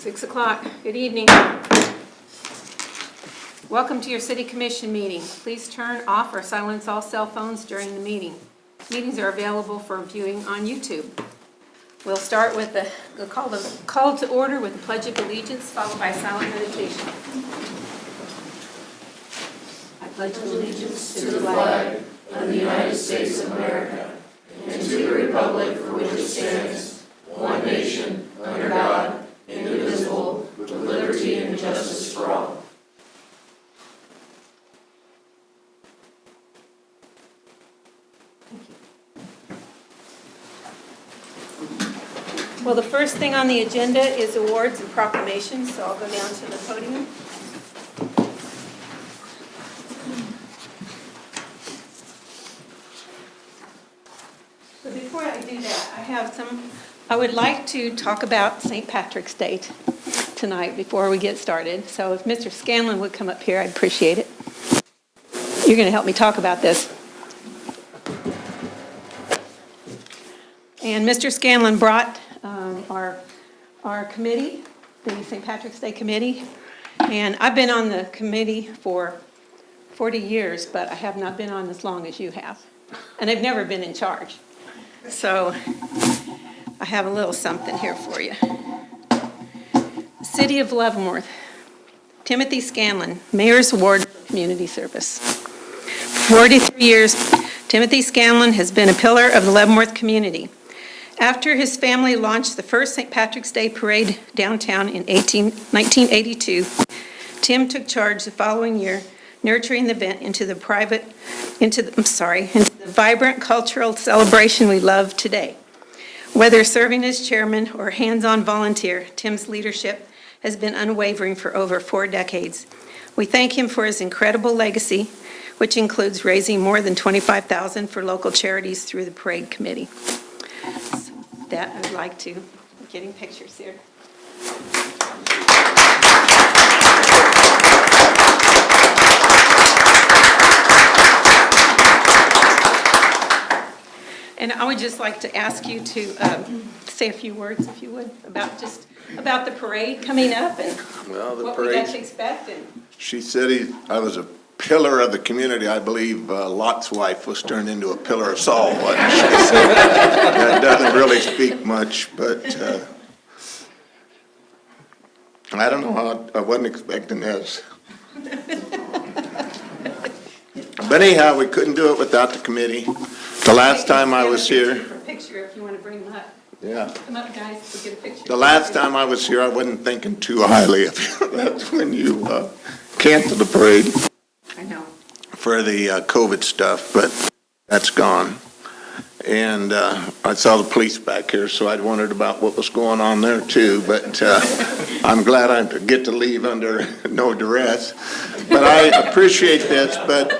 6 o'clock. Good evening. Welcome to your City Commission meeting. Please turn off or silence all cell phones during the meeting. Meetings are available for viewing on YouTube. We'll start with the call to order with the Pledge of Allegiance, followed by silent meditation. I pledge allegiance to the flag of the United States of America and to the republic for which it stands, one nation, under God, indivisible, with liberty and justice for all. Well, the first thing on the agenda is awards and proclamations, so I'll go down to the podium. But before I do that, I would like to talk about St. Patrick's Day tonight before we get started. So if Mr. Scanlon would come up here, I'd appreciate it. You're going to help me talk about this. And Mr. Scanlon brought our committee, the St. Patrick's Day Committee. And I've been on the committee for 40 years, but I have not been on as long as you have. And I've never been in charge. So I have a little something here for you. City of Leavenworth, Timothy Scanlon, Mayor's Award for Community Service. For 43 years, Timothy Scanlon has been a pillar of the Leavenworth community. After his family launched the first St. Patrick's Day parade downtown in 1982, Tim took charge the following year, nurturing the event into the vibrant cultural celebration we love today. Whether serving as chairman or hands-on volunteer, Tim's leadership has been unwavering for over 4 decades. We thank him for his incredible legacy, which includes raising more than $25,000 for local charities through the parade committee. So with that, I would like to, I'm getting pictures here. And I would just like to ask you to say a few words, if you would, about the parade coming up and what we got to expect. And she said I was a pillar of the community. I believe Lot's wife was turned into a pillar of salt. That doesn't really speak much, but I don't know how. I wasn't expecting this. But anyhow, we couldn't do it without the committee. The last time I was here. For a picture, if you want to bring them up. Yeah. Come up, guys. We'll get a picture. The last time I was here, I wasn't thinking too highly of you. That's when you canceled the parade. I know. For the COVID stuff, but that's gone. And I saw the police back here, so I wondered about what was going on there too. But I'm glad I get to leave under no duress. But I appreciate this. But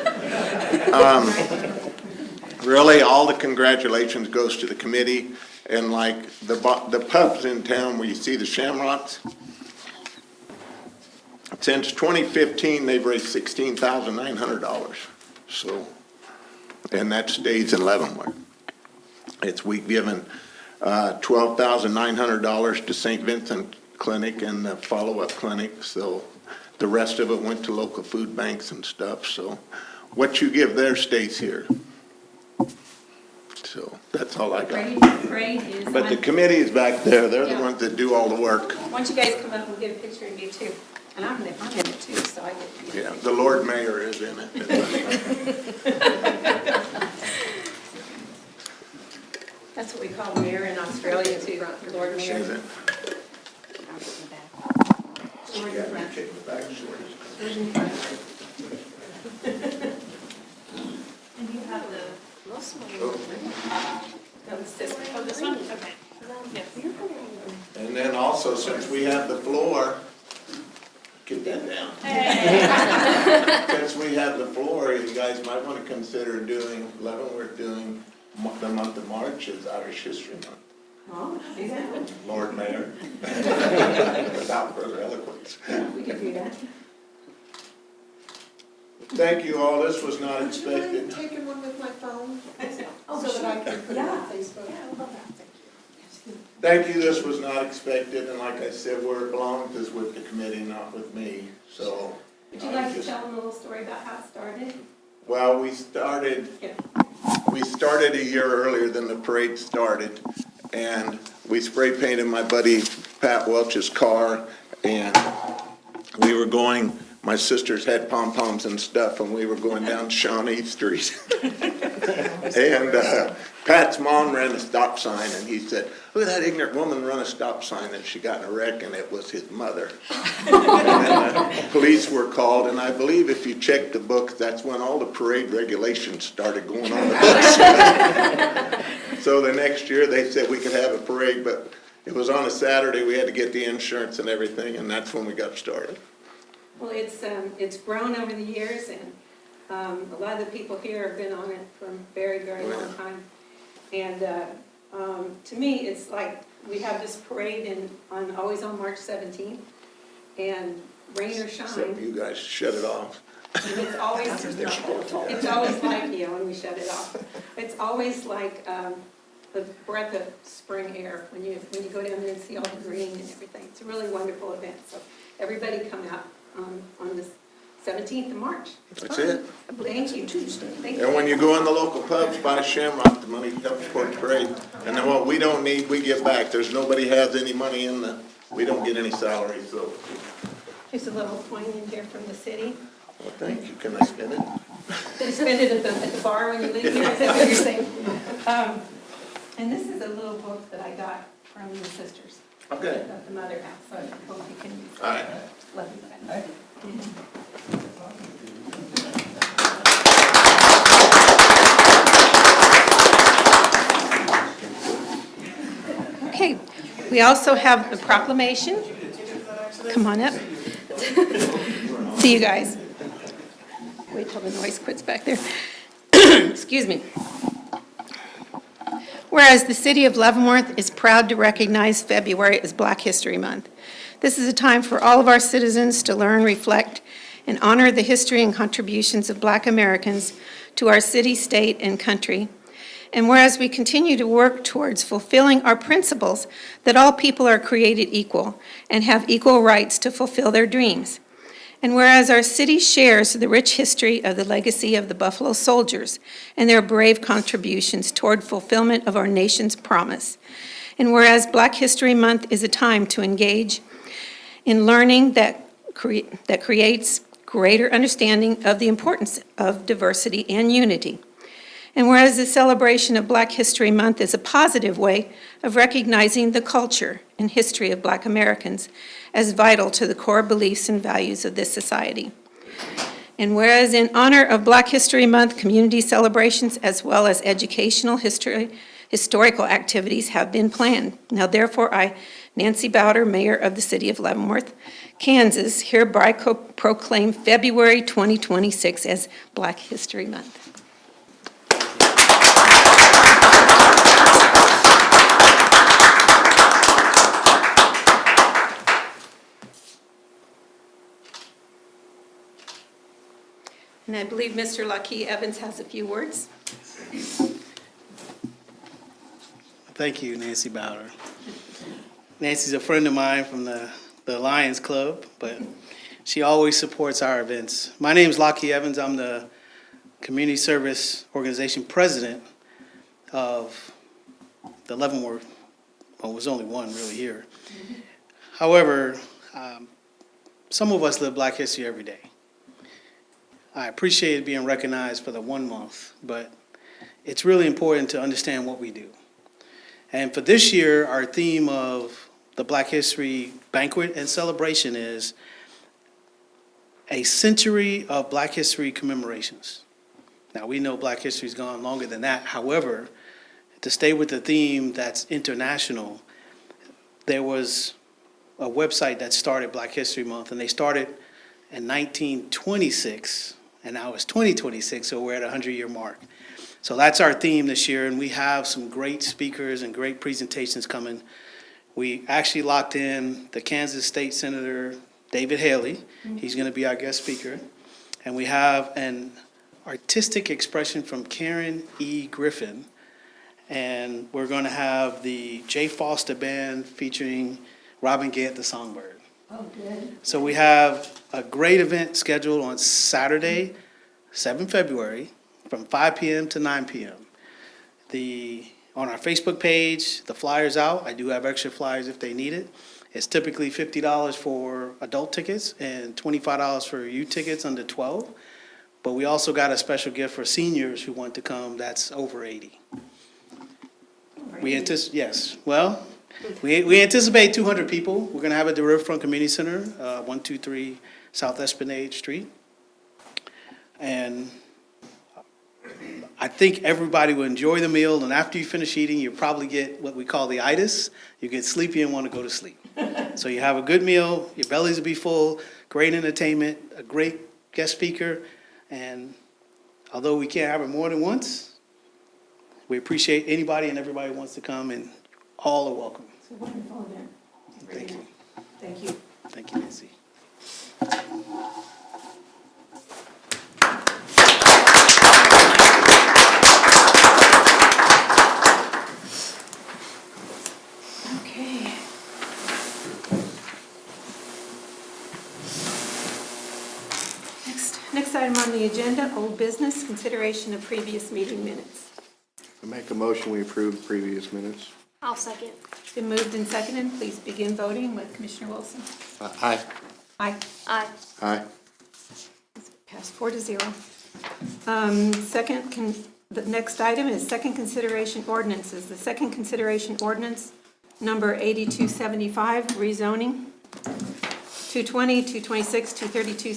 really, all the congratulations goes to the committee. And like the pubs in town where you see the shamrocks, since 2015, they've raised $16,900. So, and that stays in Leavenworth. We've given $12,900 to St. Vincent Clinic and the follow-up clinic. So the rest of it went to local food banks and stuff. So what you give there stays here. So that's all I got. But the committee is back there. They're the ones that do all the work. Why don't you guys come up and get a picture of you too? And I'm in it too, so I get to. Yeah, the Lord Mayor is in it. That's what we call the mayor in Australia too, the Lord Mayor. She's in. And you have the most one. This one? Okay. And then also, since we have the floor, get that down. Since we have the floor, you guys might want to consider doing, Leavenworth doing the month of March is Irish History Month. Oh, do that. Lord Mayor. Without further eloquence. We could do that. Thank you all. This was not expected. Would you mind taking one with my phone? Oh, So that I can put it on Yeah. Facebook? Yeah, I love that. Thank you. Thank you. This was not expected, and like I said, where it belongs is with the committee, not with me, so. Would you like to tell them a little story about how it started? Well, we started a year earlier than the parade started, and we spray painted my buddy Pat Welch's car, and we were going, my sisters had pom-poms and stuff, and we were going down Shawnee Street. And Pat's mom ran a stop sign, and he said, "Look at that ignorant woman run a stop sign," and she got in a wreck, and it was his mother. And police were called, and I believe if you check the book, that's when all the parade regulations started going on the books. So the next year, they said we could have a parade, but it was on a Saturday, we had to get the insurance and everything, and that's when we got started. Well, it's grown over the years, and a lot of the people here have been on it for a very, very long time. And to me, it's like we have this parade always on March 17th, and rain or Except shine, you guys shut it off. and it's always like, when we shut it off, it's always like the breath of spring air when you go down there and see all the green and everything. It's a really wonderful event, so everybody come out on the 17th of March. That's it. Thank you. Thank you. And when you go in the local pubs, buy Shamrock, the money helps support the parade. And then what we don't need, we give back. There's nobody has any money we don't get any salary, so. Here's a little coin in here from the city. Well, thank you. Can I spend it? They spend it at the bar when you leave here, is that what you're saying? And this is a little book that I got from the sisters. Okay. At the mother house, so I hope you can use it. All right. Love you. Okay, we also have the proclamation. Come on up. See you guys. Wait till the noise quits back there. Excuse me. Whereas the city of Leavenworth is proud to recognize February as Black History Month. This is a time for all of our citizens to learn, reflect, and honor the history and contributions of Black Americans to our city, state, and country. And whereas we continue to work towards fulfilling our principles that all people are created equal and have equal rights to fulfill their dreams. And whereas our city shares the rich history of the legacy of the Buffalo Soldiers and their brave contributions toward fulfillment of our nation's promise. And whereas Black History Month is a time to engage in learning that creates greater understanding of the importance of diversity and unity. And whereas the celebration of Black History Month is a positive way of recognizing the culture and history of Black Americans as vital to the core beliefs and values of this society. And whereas in honor of Black History Month, community celebrations as well as educational historical activities have been planned. Now therefore I, Nancy Bowder, Mayor of the City of Leavenworth, Kansas, hereby proclaim February 2026 as Black History Month. And I believe Mr. Lucky Evans has a few words. Thank you, Nancy Bowder. Nancy's a friend of mine from the Lions Club, but she always supports our events. My name is Lucky Evans. I'm the Community Service Organization President of the Leavenworth. Well, there's only one really here. However, some of us live Black history every day. I appreciate being recognized for the 1 month, but it's really important to understand what we do. And for this year, our theme of the Black History Banquet and Celebration is a century of Black history commemorations. Now, we know Black history's gone longer than that. However, to stay with the theme that's international, there was a website that started Black History Month, and they started in 1926, and now it's 2026, so we're at a 100-year mark. So that's our theme this year, and we have some great speakers and great presentations coming. We actually locked in the Kansas State Senator David Haley. He's going to be our guest speaker. And we have an artistic expression from Karen E. Griffin. And we're going to have the J. Foster Band featuring Robin Gant, the Songbird. Oh, good. So we have a great event scheduled on Saturday, 7 February, from 5 p.m. to 9 p.m. On our Facebook page, the flyer's out. I do have extra flyers if they need it. It's typically $50 for adult tickets and $25 for youth tickets under 12. But we also got a special gift for seniors who want to come that's over 80. We anticipate 200 people. We're going to have it at the Riverfront Community Center, 123 South Esplanade Street. And I think everybody will enjoy the meal, and after you finish eating, you'll probably get what we call the itis. You get sleepy and want to go to sleep. So you have a good meal, your bellies will be full, great entertainment, a great guest speaker, and although we can't have it more than once, we appreciate anybody and everybody who wants to come, and all are welcome. It's a wonderful event. Thank you. Thank you. Thank you, Nancy. Okay. Next item on the agenda, old business, consideration of previous meeting minutes. I make a motion, we approve the previous minutes. I'll second. It's been moved and seconded. Please begin voting with Commissioner Wilson. Aye. Aye. Aye. Aye. Passed 4-0. The next item is second consideration ordinances. The second consideration ordinance, number 8275, rezoning, 220, 226, 232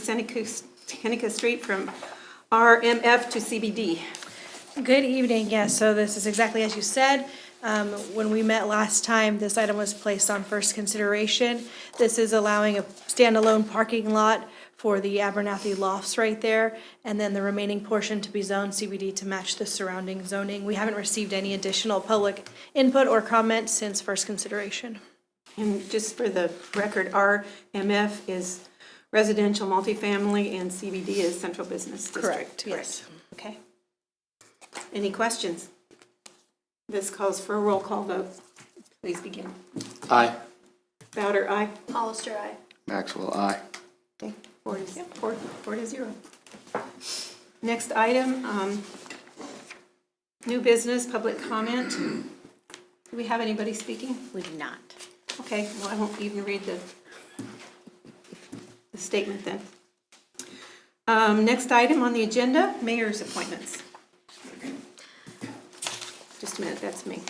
Seneca Street from RMF to CBD. Good evening. Yes, so this is exactly as you said. When we met last time, this item was placed on first consideration. This is allowing a standalone parking lot for the Abernathy Lofts right there, and then the remaining portion to be zoned CBD to match the surrounding zoning. We haven't received any additional public input or comment since first consideration. And just for the record, RMF is residential multifamily and CBD is central business district. Correct, yes. Okay. Any questions? This calls for a roll call vote. Please begin. Aye. Bowder, aye. Hollister, aye. Maxwell, aye. Okay, 4-0. Next item, new business, public comment. Do we have anybody speaking? We do not. Okay, well, I won't even read the statement then. Next item on the agenda, mayor's appointments. Just a minute, that's me.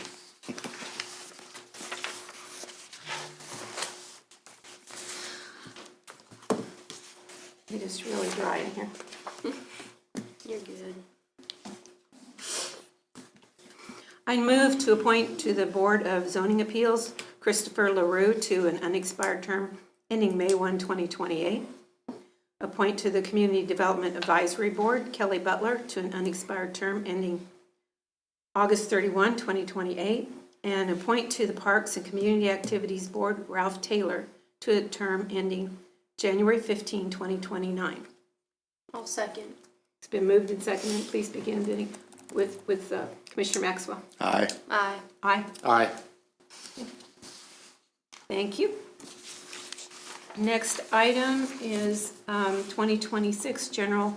It is really dry in here. You're good. I move to appoint to the Board of Zoning Appeals Christopher LaRue to an unexpired term ending May 1, 2028. Appoint to the Community Development Advisory Board Kelly Butler to an unexpired term ending August 31, 2028. And appoint to the Parks and Community Activities Board Ralph Taylor to a term ending January 15, 2029. I'll second. It's been moved and seconded. Please begin with Commissioner Maxwell. Aye. Aye. Aye. Aye. Thank you. Next item is 2026 General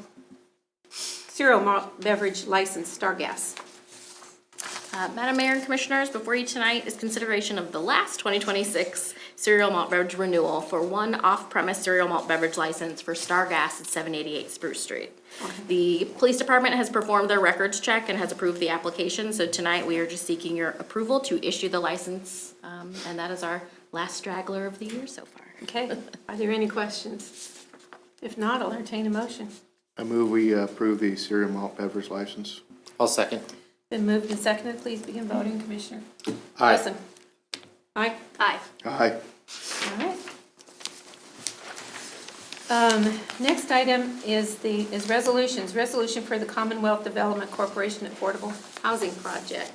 Cereal Malt Beverage License, Stargas. Madam Mayor and Commissioners, before you tonight is consideration of the last 2026 cereal malt beverage renewal for one off-premise cereal malt beverage license for Stargas at 788 Spruce Street. The police department has performed their records check and has approved the application, so tonight we are just seeking your approval to issue the license, and that is our last straggler of the year so far. Okay, are there any questions? If not, I'll entertain a motion. I move we approve the cereal malt beverage license. I'll second. Been moved and seconded. Please begin voting, Commissioner. Aye. Wilson. Aye. Aye. Aye. All right. Next item is resolutions. Resolution for the Commonwealth Development Corporation Affordable Housing Project.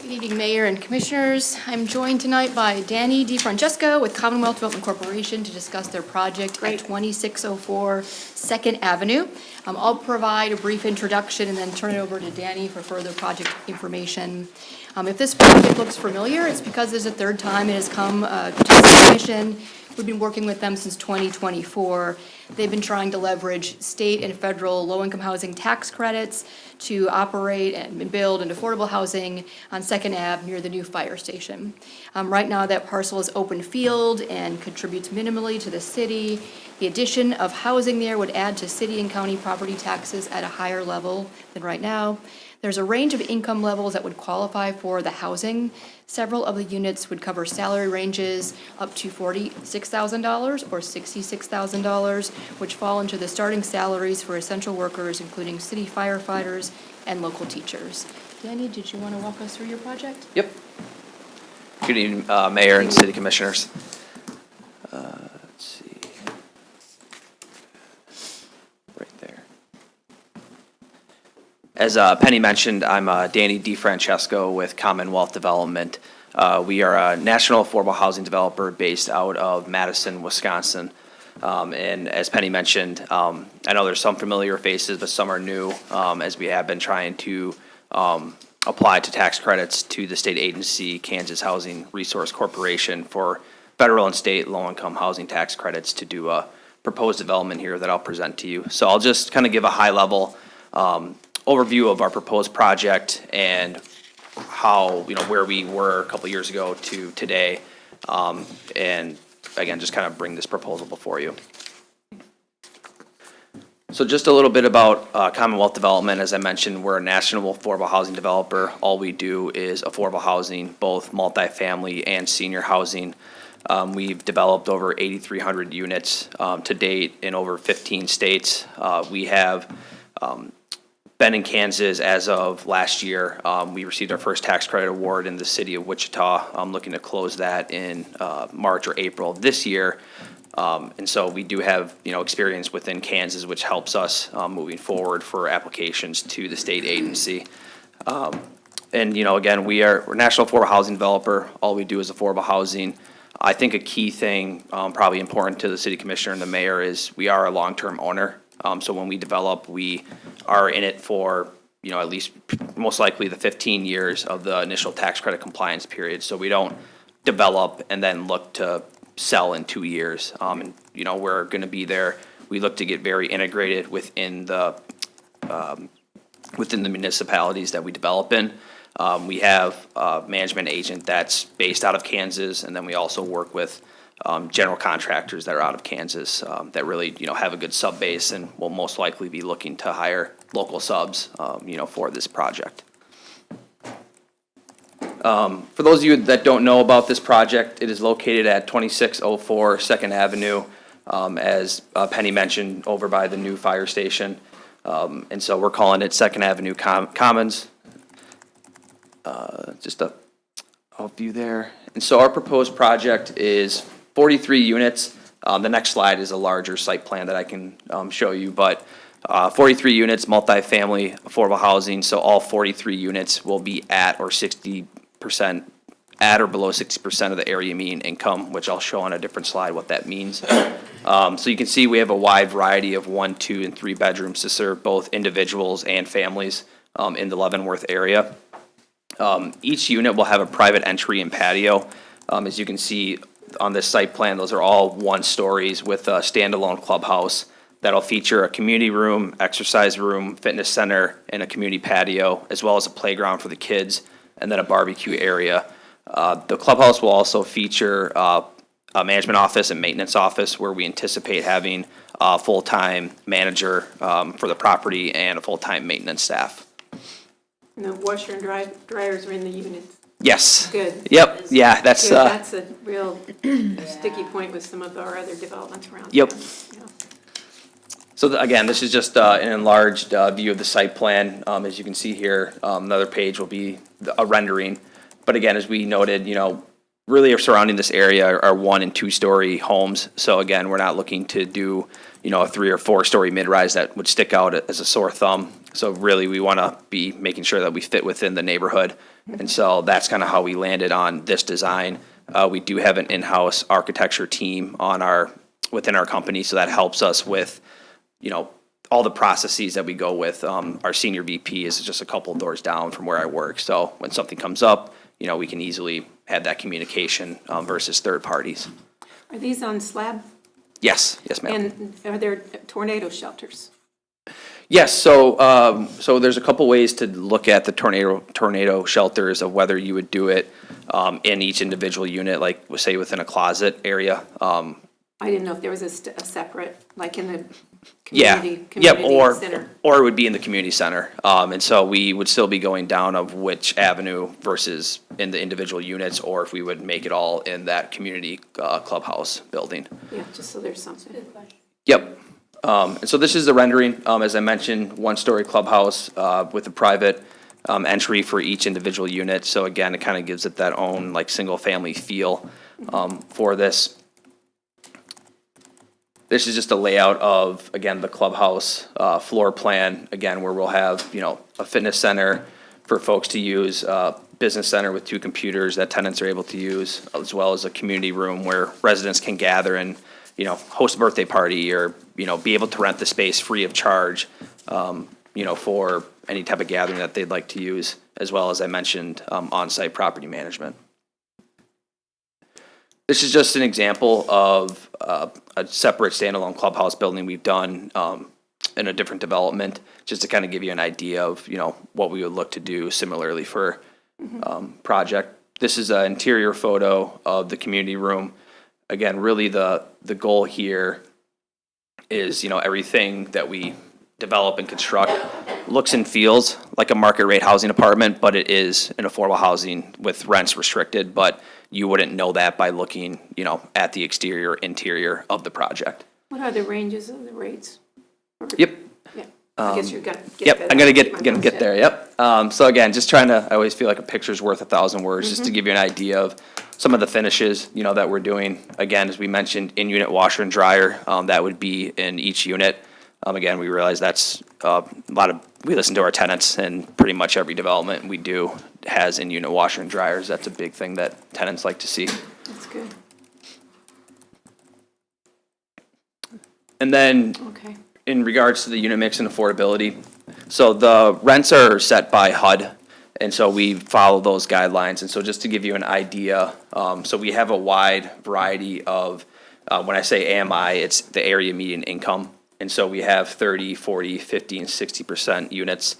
Good evening, Mayor and Commissioners. I'm joined tonight by Danny DeFrancesco with Commonwealth Development Corporation to discuss their project at 2604 Second Avenue. I'll provide a brief introduction and then turn it over to Danny for further project information. If this project looks familiar, it's because this is the third time it has come to the Commission. We've been working with them since 2024. They've been trying to leverage state and federal low-income housing tax credits to operate and build an affordable housing on Second Ave near the new fire station. Right now, that parcel is open field and contributes minimally to the city. The addition of housing there would add to city and county property taxes at a higher level than right now. There's a range of income levels that would qualify for the housing. Several of the units would cover salary ranges up to $46,000 or $66,000, which fall into the starting salaries for essential workers, including city firefighters and local teachers. Danny, did you want to walk us through your project? Yep. Good evening, Mayor and City Commissioners. Let's see. Right there. As Penny mentioned, I'm Danny DeFrancesco with Commonwealth Development. We are a national affordable housing developer based out of Madison, Wisconsin. And as Penny mentioned, I know there's some familiar faces, but some are new, as we have been trying to apply to tax credits to the state agency, Kansas Housing Resource Corporation, for federal and state low-income housing tax credits to do a proposed development here that I'll present to you. So I'll just kind of give a high-level overview of our proposed project and how, where we were a couple years ago to today, and again, just kind of bring this proposal before you. So just a little bit about Commonwealth Development. As I mentioned, we're a national affordable housing developer. All we do is affordable housing, both multifamily and senior housing. We've developed over 8,300 units to date in over 15 states. We have been in Kansas as of last year. We received our first tax credit award in the city of Wichita. I'm looking to close that in March or April of this year. And so we do have, experience within Kansas, which helps us moving forward for applications to the state agency. And, again, we're a national affordable housing developer. All we do is affordable housing. I think a key thing, probably important to the city commissioner and the mayor, is we are a long-term owner. So when we develop, we are in it for, at least most likely the 15 years of the initial tax credit compliance period. So we don't develop and then look to sell in 2 years. And, we're going to be there. We look to get very integrated within the municipalities that we develop in. We have a management agent that's based out of Kansas, and then we also work with general contractors that are out of Kansas that really, have a good sub base and will most likely be looking to hire local subs, for this project. For those of you that don't know about this project, it is located at 2604 Second Avenue, as Penny mentioned, over by the new fire station. And so we're calling it Second Avenue Commons. Just a view there. And so our proposed project is 43 units. The next slide is a larger site plan that I can show you, but 43 units, multifamily, affordable housing. So all 43 units will be at or 60% at or below 60% of the area median income, which I'll show on a different slide what that means. So you can see we have a wide variety of 1, 2, and 3 bedrooms to serve both individuals and families in the Leavenworth area. Each unit will have a private entry and patio. As you can see on this site plan, those are all 1 stories with a standalone clubhouse that'll feature a community room, exercise room, fitness center, and a community patio, as well as a playground for the kids, and then a barbecue area. The clubhouse will also feature a management office and maintenance office where we anticipate having a full-time manager for the property and a full-time maintenance staff. And the washer and dryers are in the units. Yes. Good. Yep. Yeah, that's Good. That's a real sticky point with some of our other developments around. Yep. town. Yeah. So again, this is just an enlarged view of the site plan. As you can see here, another page will be a rendering. But again, as we noted, really surrounding this area are 1 and 2 story homes. So again, we're not looking to do, a 3 or 4 story mid-rise that would stick out as a sore thumb. So really, we want to be making sure that we fit within the neighborhood. And so that's kind of how we landed on this design. We do have an in-house architecture team within our company, so that helps us with, all the processes that we go with. Our senior VP is just a couple of doors down from where I work. So when something comes up, we can easily have that communication versus third parties. Are these on slab? Yes, ma'am. And are there tornado shelters? Yes, so there's a couple ways to look at the tornado shelters of whether you would do it in each individual unit, like say within a closet area. I didn't know if there was a separate, like in the Yeah, community yep, center. or it would be in the community center. And so we would still be going down of which avenue versus in the individual units, or if we would make it all in that community clubhouse building. Yeah, just so there's something. Yep. And so this is the rendering, as I mentioned, one-story clubhouse with a private entry for each individual unit. So again, it kind of gives it that own like single-family feel for this. This is just a layout of, again, the clubhouse floor plan, again, where we'll have, a fitness center for folks to use, business center with 2 computers that tenants are able to use, as well as a community room where residents can gather and, host a birthday party or, be able to rent the space free of charge, for any type of gathering that they'd like to use, as well as I mentioned, on-site property management. This is just an example of a separate standalone clubhouse building we've done in a different development, just to kind of give you an idea of, what we would look to do similarly for project. This is an interior photo of the community room. Again, really the goal here is, everything that we develop and construct looks and feels like a market rate housing apartment, but it is an affordable housing with rents restricted, but you wouldn't know that by looking, at the exterior, interior of the project. What are the ranges of the rates? Yep. Yeah, I guess you're gonna get Yep, that I'm gonna out. get there, yep. So again, just trying to, I always feel like a picture's worth 1,000 words, just to give you an idea of some of the finishes, that we're doing. Again, as we mentioned, in-unit washer and dryer, that would be in each unit. Again, we realize that's we listen to our tenants, and pretty much every development we do has in-unit washer and dryers. That's a big thing that tenants like to see. That's good, And then okay. in regards to the unit mix and affordability, so the rents are set by HUD, and so we follow those guidelines. And so just to give you an idea, so we have a wide variety of, when I say AMI, it's the area median income. And so we have 30, 40, 50, and 60% units.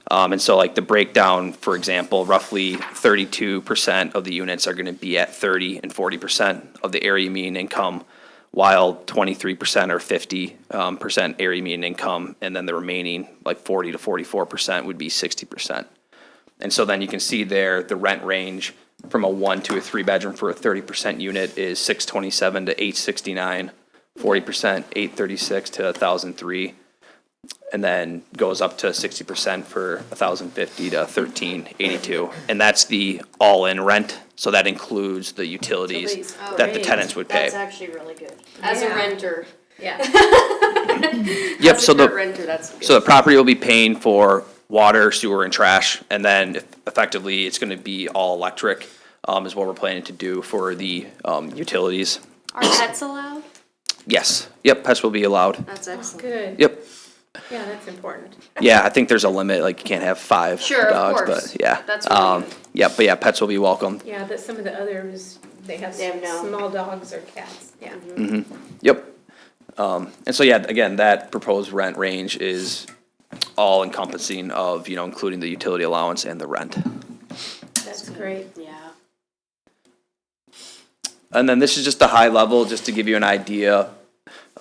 And so like the breakdown, for example, roughly 32% of the units are gonna be at 30 and 40% of the area median income, while 23% or 50% area median income, and then the remaining like 40 to 44% would be 60%. And so then you can see there, the rent range from a 1 to a 3-bedroom for a 30% unit is $627 to $869. 40%, $836 to $1,003, and then goes up to 60% for $1,050 to $1,382. And that's the all-in rent, so that includes the utilities that the tenants would pay. That's actually really good. As a renter, yeah. Yep, As so a current the, renter, that's good. so the property will be paying for water, sewer, and trash, and then effectively, it's gonna be all electric, is what we're planning to do for the utilities. Are pets allowed? Yes, yep, pets will be allowed. That's excellent. Good. Yep. Yeah, that's important. Yeah, I think there's a limit, like you can't have 5 Sure, of dogs, course. but yeah. That's really good. Yeah, but yeah, pets will be welcome. Yeah, but some of the others, they have They have no. small dogs or cats, yeah. Yep. And so yeah, again, that proposed rent range is all encompassing of, including the utility allowance and the rent. That's great. Yeah. And then this is just a high level, just to give you an idea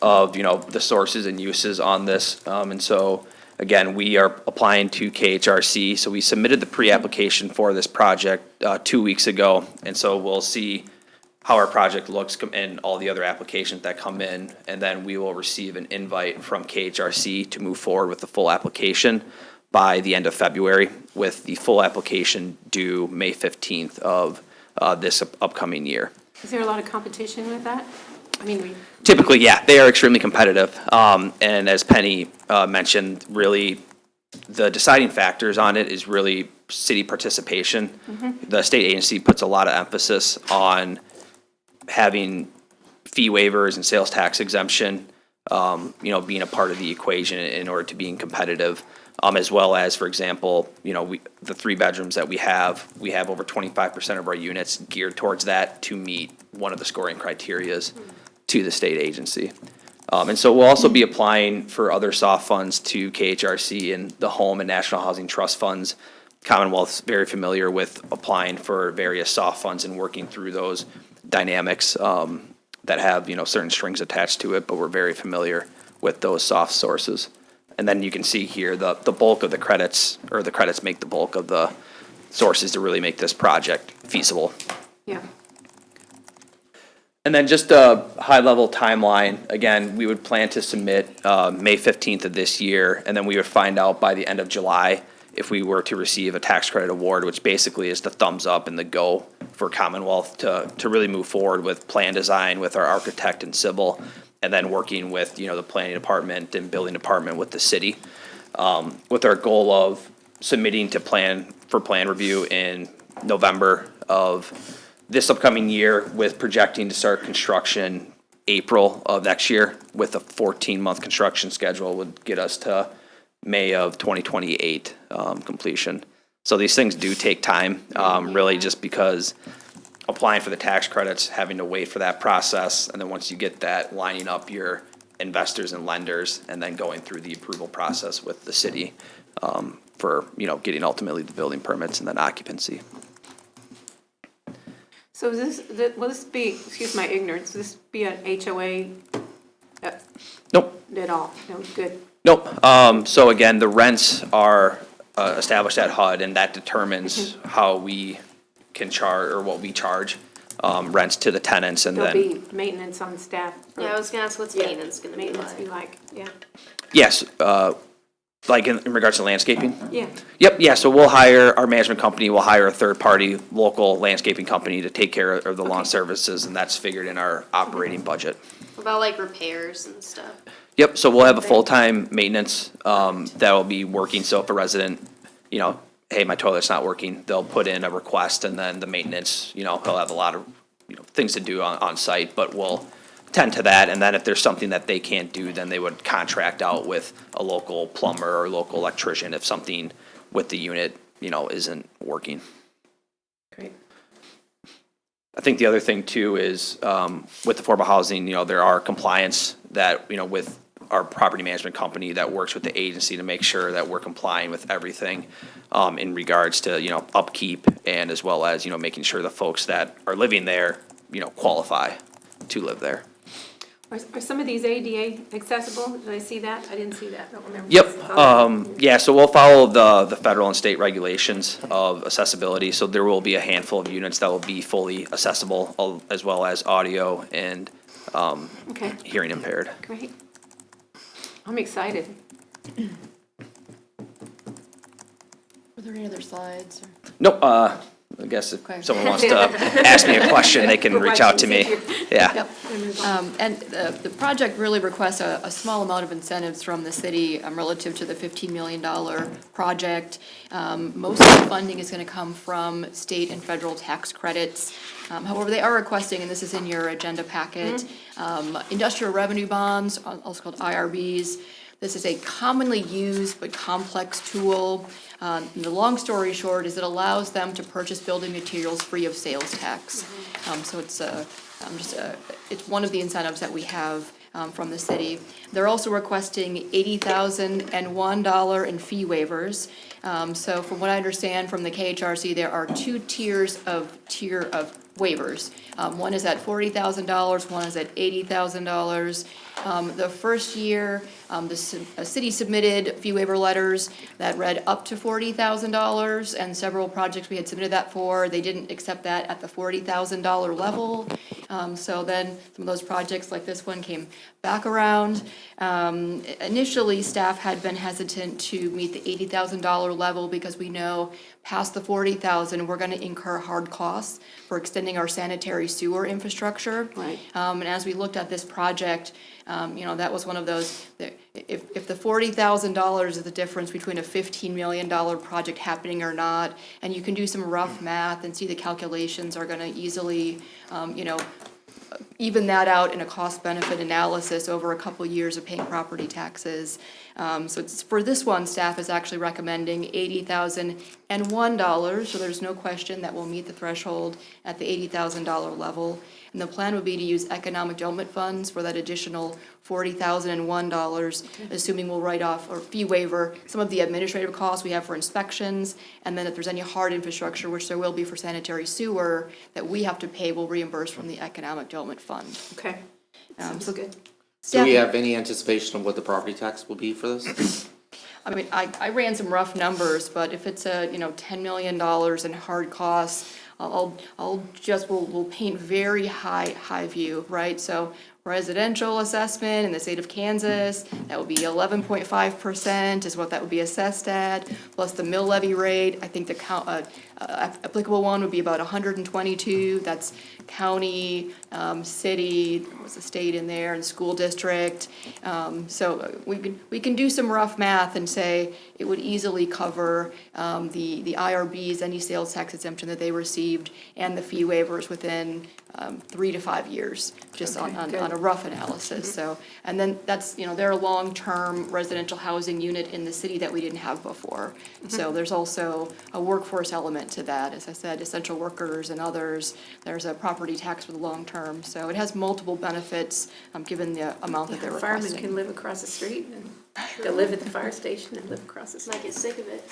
of, the sources and uses on this. And so, again, we are applying to KHRC. So we submitted the pre-application for this project 2 weeks ago. And so we'll see how our project looks and all the other applications that come in. And then we will receive an invite from KHRC to move forward with the full application by the end of February, with the full application due May 15th of this upcoming year. Is there a lot of competition with that? I mean, Typically, yeah, they are extremely competitive. And as Penny mentioned, really, the deciding factors on it is really city participation. The state agency puts a lot of emphasis on having fee waivers and sales tax exemption, being a part of the equation in order to being competitive, as well as, for example, the 3 bedrooms that we have over 25% of our units geared towards that to meet one of the scoring criterias to the state agency. And so we'll also be applying for other soft funds to KHRC and the Home and National Housing Trust funds. Commonwealth's very familiar with applying for various soft funds and working through those dynamics that have, certain strings attached to it, but we're very familiar with those soft sources. And then you can see here the bulk of the credits, or the credits make the bulk of the sources to really make this project feasible. Yeah. And then just a high-level timeline, again, we would plan to submit May 15th of this year, and then we would find out by the end of July if we were to receive a tax credit award, which basically is the thumbs up and the go for Commonwealth to really move forward with plan design with our architect and civil, and then working with, the planning department and building department with the city, with our goal of submitting to plan review in November of this upcoming year, with projecting to start construction April of next year, with a 14-month construction schedule would get us to May of 2028 completion. So these things do take time, really just because applying for the tax credits, having to wait for that process, and then once you get that, lining up your investors and lenders, and then going through the approval process with the city for, getting ultimately the building permits and then occupancy. So will this be, excuse my ignorance, will this be an HOA Nope. at all? No, good. Nope. So again, the rents are established at HUD, and that determines how we can charge, or what we charge, rents to the tenants, and There'll then. be maintenance on staff. Yeah, I was gonna ask what's maintenance gonna be Maintenance be like? like, yeah. Yes, like in regards to landscaping? Yeah. Yep, yeah, so our management company will hire a third-party local landscaping company to take care of the lawn services, and that's figured in our operating budget. What about like repairs and stuff? Yep, so we'll have a full-time maintenance that will be working, so if a resident, hey, my toilet's not working, they'll put in a request, and then the maintenance, he'll have a lot of, things to do on site, but we'll tend to that, and then if there's something that they can't do, then they would contract out with a local plumber or local electrician if something with the unit, isn't working. Great. I think the other thing too is, with affordable housing, there are compliance that, with our property management company that works with the agency to make sure that we're complying with everything, in regards to, upkeep, and as well as, making sure the folks that are living there, qualify to live there. Are some of these ADA accessible? Did I see that? I didn't see that. I don't remember. Yep, yeah, so we'll follow the federal and state regulations of accessibility, so there will be a handful of units that will be fully accessible, as well as audio and, Okay, hearing impaired. great. I'm excited. Were there any other slides? Nope, I guess Okay. if someone wants to ask me a question, they can reach out to me. Yeah. Yep. And the project really requests a small amount of incentives from the city relative to the $15 million project. Most of the funding is going to come from state and federal tax credits. However, they are requesting, and this is in your agenda packet, industrial revenue bonds, also called IRBs. This is a commonly used but complex tool. The long story short is it allows them to purchase building materials free of sales tax. So it's it's one of the incentives that we have from the city. They're also requesting $80,001 in fee waivers. So from what I understand from the KHRC, there are two tiers of waivers. One is at $40,000, one is at $80,000. The first year, the city submitted fee waiver letters that read up to $40,000, and several projects we had submitted that for, they didn't accept that at the $40,000 level. So then some of those projects like this one came back around. Initially, staff had been hesitant to meet the $80,000 level because we know past the $40,000, we're gonna incur hard costs for extending our sanitary sewer infrastructure. Right. And as we looked at this project, that was one of those, if the $40,000 is the difference between a $15 million project happening or not, and you can do some rough math and see the calculations are gonna easily, even that out in a cost-benefit analysis over a couple years of paying property taxes. So it's, for this one, staff is actually recommending $80,001, so there's no question that we'll meet the threshold at the $80,000 level. And the plan would be to use economic development funds for that additional $40,001, assuming we'll write off or fee waiver some of the administrative costs we have for inspections, and then if there's any hard infrastructure, which there will be for sanitary sewer, that we have to pay, we'll reimburse from the economic development fund. Okay. Sounds So good. Do staff- we have any anticipation of what the property tax will be for this? I mean, I ran some rough numbers, but if it's $10 million in hard costs, we'll paint very high view, right? So residential assessment in the state of Kansas, that would be 11.5% is what that would be assessed at, plus the mill levy rate. I think the applicable one would be about 122. That's county, city, what's the state in there, and school district. So we can do some rough math and say it would easily cover the IRBs, any sales tax exemption that they received, and the fee waivers within 3 to 5 years, just on a rough analysis. So, and then that's, they're a long-term residential housing unit in the city that we didn't have before. So there's also a workforce element to that. As I said, essential workers and others. There's a property tax for the long term. So it has multiple benefits, given the amount that they're Firemen requesting. can live across the street, and they'll live at the fire station and live across the street. Might get sick of it.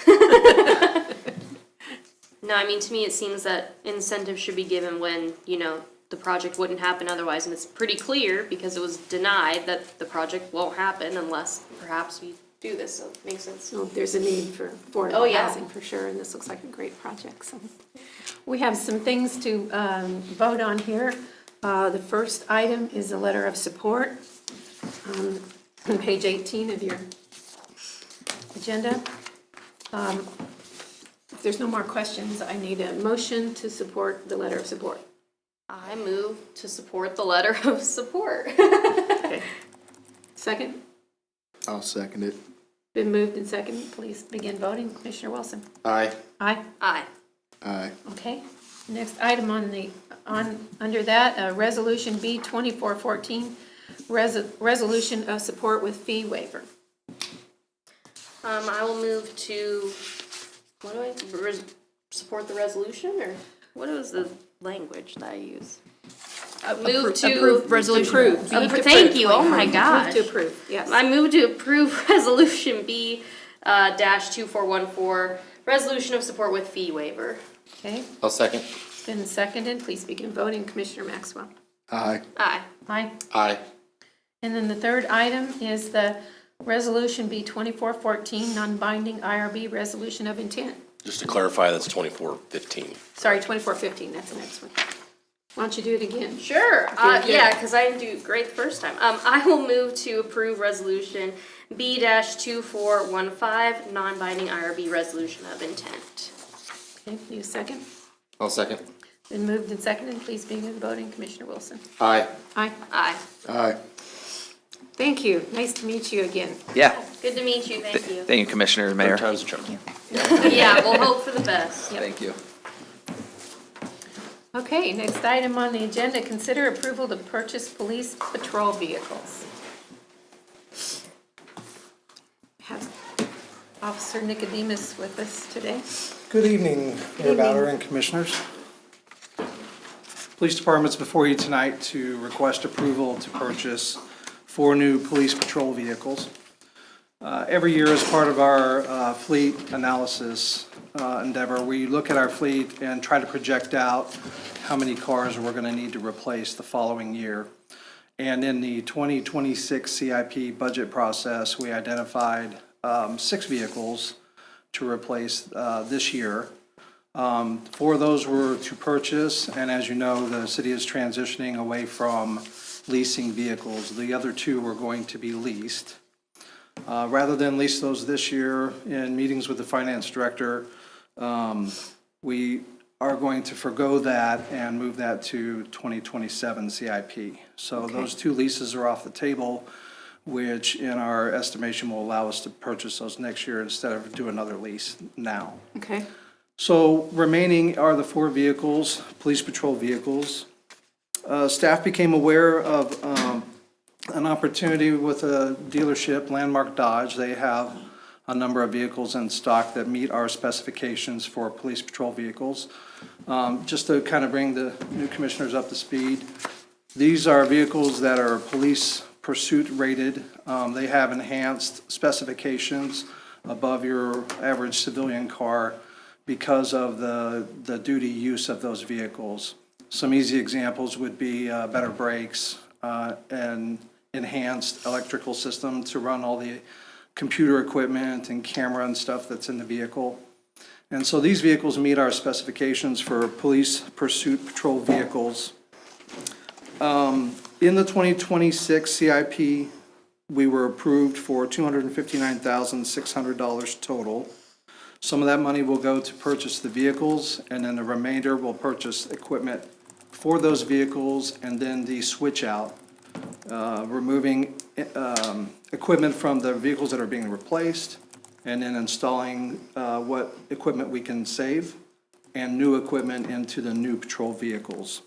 No, I mean, to me, it seems that incentive should be given when, the project wouldn't happen otherwise, and it's pretty clear because it was denied that the project won't happen unless perhaps we do this, so it makes sense. So there's a need for Oh, affordable yeah. housing for sure, and this looks like a great project, so. We have some things to vote on here. The first item is a letter of support on page 18 of your agenda. If there's no more questions, I need a motion to support the letter of support. I move to support the letter of support. Okay. Second? I'll second it. Been moved and seconded. Please begin voting. Commissioner Wilson? Aye. Aye. Aye. Aye. Okay. Next item under that, Resolution B 2414, resolution of support with fee waiver. I will move to, support the resolution, or what was the language that I use? Move to Approve resolution. Approve. Thank you, oh my gosh. Move to approve, yes. I move to approve Resolution B dash 2414, resolution of support with fee waiver. Okay, I'll second. been seconded. Please begin voting. Commissioner Maxwell? Aye. Aye. Aye. Aye. And then the third item is the Resolution B 2414, non-binding IRB resolution of intent. Just to clarify, that's 2415. Sorry, 2415, that's the next one. Why don't you do it again? Sure, Okay, good. yeah, because I didn't do great the first time. I will move to approve Resolution B dash 2415, non-binding IRB resolution of intent. Okay, need a second? I'll second. Been moved and seconded. Please begin voting. Commissioner Wilson? Aye. Aye. Aye. Aye. Thank you. Nice to meet you again. Yeah. Good to meet you, thank you. Thank you, Commissioner, Mayor. Third time's a charm. Yeah, we'll hope for the best. Thank you. Okay, next item on the agenda, consider approval to purchase police patrol vehicles. Have Officer Nicodemus with us today. Good evening, Mayor Bauer and Commissioners. Police Department's before you tonight to request approval to purchase 4 new police patrol vehicles. Every year as part of our fleet analysis endeavor, we look at our fleet and try to project out how many cars we're going to need to replace the following year. And in the 2026 CIP budget process, we identified 6 vehicles to replace this year. 4 of those were to purchase, and as you know, the city is transitioning away from leasing vehicles. The other 2 were going to be leased. Rather than lease those this year, in meetings with the finance director, we are going to forgo that and move that to 2027 CIP. So those 2 leases are off the table. which in our estimation will allow us to purchase those next year instead of do another lease now. Okay. So remaining are the 4 vehicles, police patrol vehicles. Staff became aware of an opportunity with a dealership, Landmark Dodge. They have a number of vehicles in stock that meet our specifications for police patrol vehicles. Just to kind of bring the new commissioners up to speed, these are vehicles that are police pursuit rated. They have enhanced specifications above your average civilian car because of the duty use of those vehicles. Some easy examples would be better brakes, and enhanced electrical system to run all the computer equipment and camera and stuff that's in the vehicle. And so these vehicles meet our specifications for police pursuit patrol vehicles. In the 2026 CIP, we were approved for $259,600 total. Some of that money will go to purchase the vehicles, and then the remainder will purchase equipment for those vehicles, and then the switch out, removing equipment from the vehicles that are being replaced, and then installing what equipment we can save, and new equipment into the new patrol vehicles.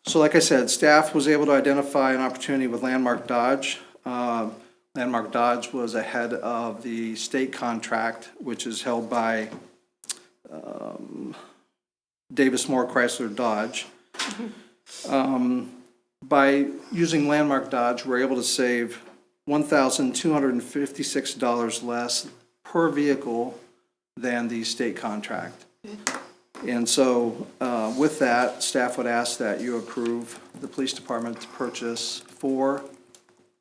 So like I said, staff was able to identify an opportunity with Landmark Dodge. Landmark Dodge was ahead of the state contract, which is held by Davis Moore Chrysler Dodge. By using Landmark Dodge, we're able to save $1,256 less per vehicle than the state contract. And so with that, staff would ask that you approve the police department to purchase 4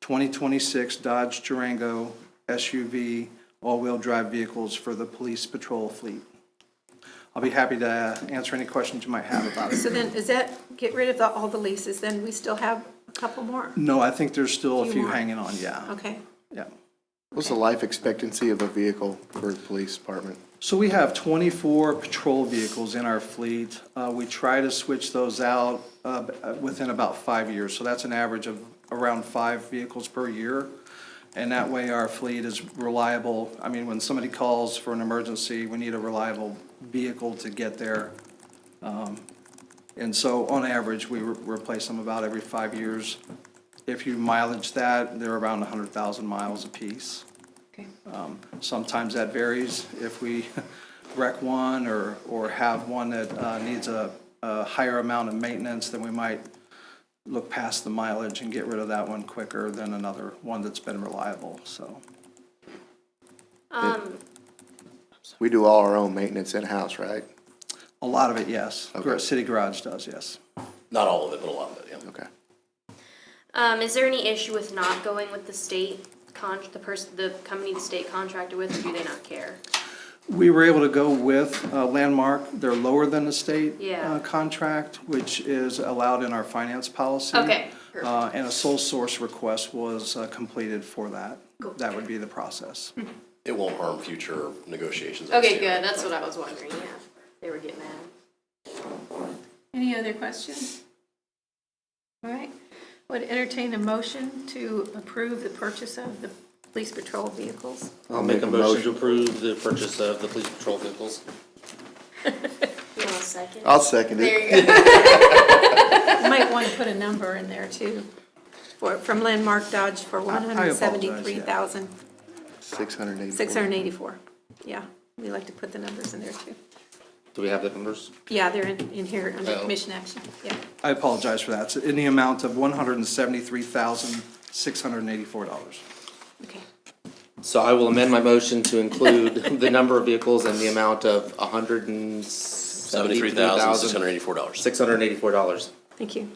2026 Dodge Durango SUV all-wheel drive vehicles for the police patrol fleet. I'll be happy to answer any questions you might have about it. So then, is that, get rid of all the leases, then we still have a couple more? No, I think there's still a Few few more. hanging on, yeah. Okay. Yeah. What's the life expectancy of a vehicle for the police department? So we have 24 patrol vehicles in our fleet. We try to switch those out within about 5 years. So that's an average of around 5 vehicles per year. And that way our fleet is reliable. I mean, when somebody calls for an emergency, we need a reliable vehicle to get there. And so on average, we replace them about every 5 years. If you mileage that, they're around 100,000 miles apiece. Okay. Sometimes that varies. If we wreck one or have one that needs a higher amount of maintenance, then we might look past the mileage and get rid of that one quicker than another one that's been reliable, so. We do all our own maintenance in-house, right? A lot of it, yes. Okay. City Garage does, yes. Not all of it, but a lot of it, yeah. Okay. Is there any issue with not going with the state the company the state contracted with, or do they not care? We were able to go with Landmark. They're lower than the state Yeah. contract, which is allowed in our finance policy. Okay, perfect. And a sole source request was completed for that. Cool. That would be the process. It won't harm future negotiations. Okay, good, that's what I was wondering, yeah. They were getting mad. Any other questions? All right. Would entertain a motion to approve the purchase of the police patrol vehicles. I'll make a motion to approve the purchase of the police patrol vehicles. You want a second? I'll second There it. you go. You might want to put a number in there too, from Landmark Dodge for $173,684. 684. Yeah, we like to put the numbers in there too. Do we have the numbers? Yeah, they're in here under Oh. commission action, yeah. I apologize for that. It's in the amount of $173,684. Okay. So I will amend my motion to include the number of vehicles and the amount of $73,684. $684. Thank you.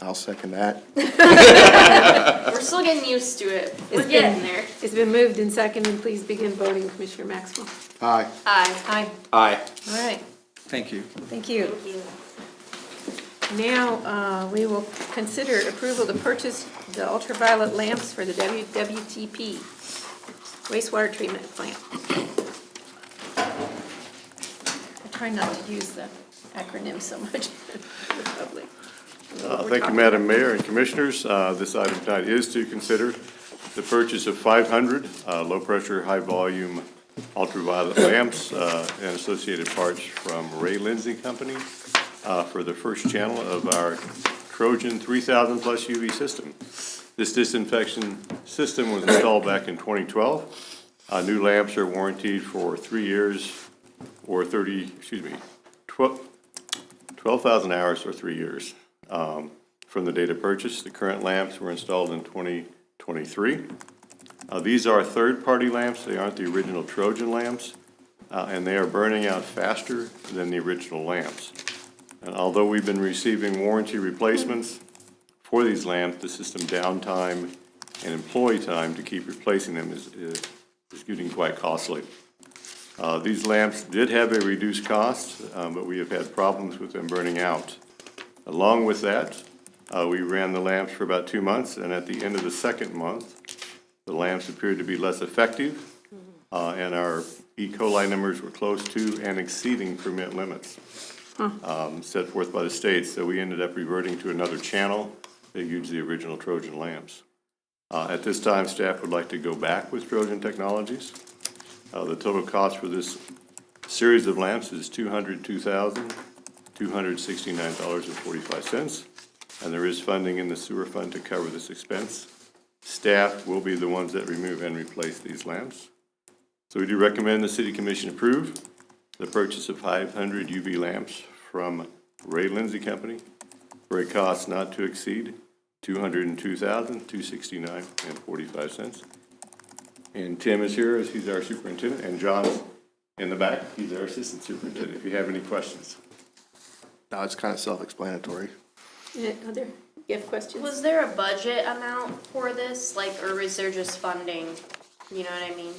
I'll second that. We're still getting used to it. We're getting there. It's been moved and seconded. Please begin voting, Commissioner Maxwell. Aye. Aye. Aye. Aye. All right, Thank you. thank you. Thank you. Now, we will consider approval to purchase the ultraviolet lamps for the WWTP wastewater treatment plant. I try not to use the acronym so much in the public. Thank you, Madam Mayor and Commissioners. This item tonight is to consider the purchase of 500 low-pressure, high-volume ultraviolet lamps and associated parts from Ray Lindsay Company for the first channel of our Trojan 3000 plus UV system. This disinfection system was installed back in 2012. New lamps are warranted for 3 years or 12,000 hours or 3 years. From the date of purchase, the current lamps were installed in 2023. These are third-party lamps. They aren't the original Trojan lamps, and they are burning out faster than the original lamps. And although we've been receiving warranty replacements for these lamps, the system downtime and employee time to keep replacing them is getting quite costly. These lamps did have a reduced cost, but we have had problems with them burning out. Along with that, we ran the lamps for about 2 months, and at the end of the second month, the lamps appeared to be less effective, and our E. coli numbers were close to and exceeding permit limits set forth by the state. So we ended up reverting to another channel that used the original Trojan lamps. At this time, staff would like to go back with Trojan Technologies. The total cost for this series of lamps is $202,269.45, and there is funding in the sewer fund to cover this expense. Staff will be the ones that remove and replace these lamps. So we do recommend the City Commission approve the purchase of 500 UV lamps from Ray Lindsay Company for a cost not to exceed $202,269.45. And Tim is here as he's our superintendent, and John's in the back. He's our assistant superintendent. If you have any questions. No, it's kind of self-explanatory. Other, you have questions? Was there a budget amount for this, like, or is there just funding? You know what I mean?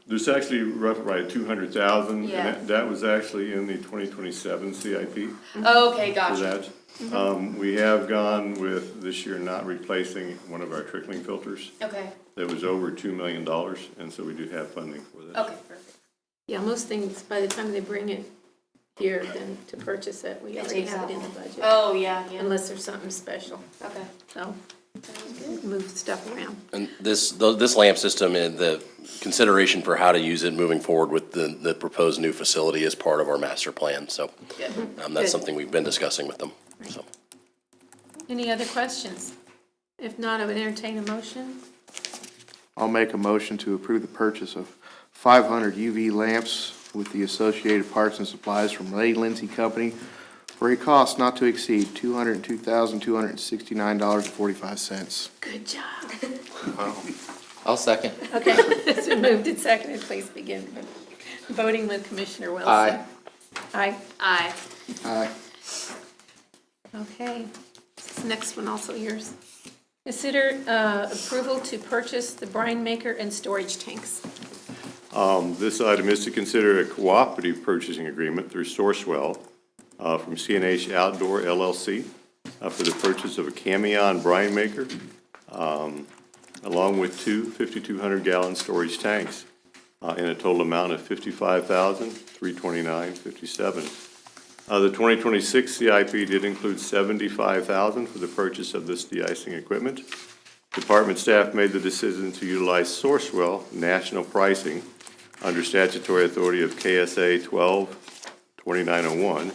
There's actually roughly 200,000, Yeah. and that was actually in the 2027 CIP. Oh, okay, For gotcha. that. We have gone with this year not replacing one of our trickling filters. Okay, That was over $2 million, and so we do have funding for this. okay, perfect. Yeah, most things, by the time they bring it here, then to purchase it, we already have it in the budget. Oh, yeah, yeah, Unless there's something special, okay. so move stuff around. And this lamp system and the consideration for how to use it moving forward with the proposed new facility is part of our master plan. So Good. that's Good. something we've been discussing with them. So Any other questions? If not, I would entertain a motion. I'll make a motion to approve the purchase of 500 UV lamps with the associated parts and supplies from Ray Lindsay Company for a cost not to exceed $202,269.45. Good job. I'll second. Okay, it's been moved and seconded. Please begin voting with Commissioner Wilson. Aye. Aye. Aye. Aye. Okay, this next one also yours. Consider approval to purchase the brine maker and storage tanks. This item is to consider a cooperative purchasing agreement through Sourcewell from CNH Outdoor LLC for the purchase of a Camion brine maker, along with two 5,200-gallon storage tanks in a total amount of $55,329.57. The 2026 CIP did include $75,000 for the purchase of this de-icing equipment. Department staff made the decision to utilize Sourcewell national pricing under statutory authority of KSA 12-2901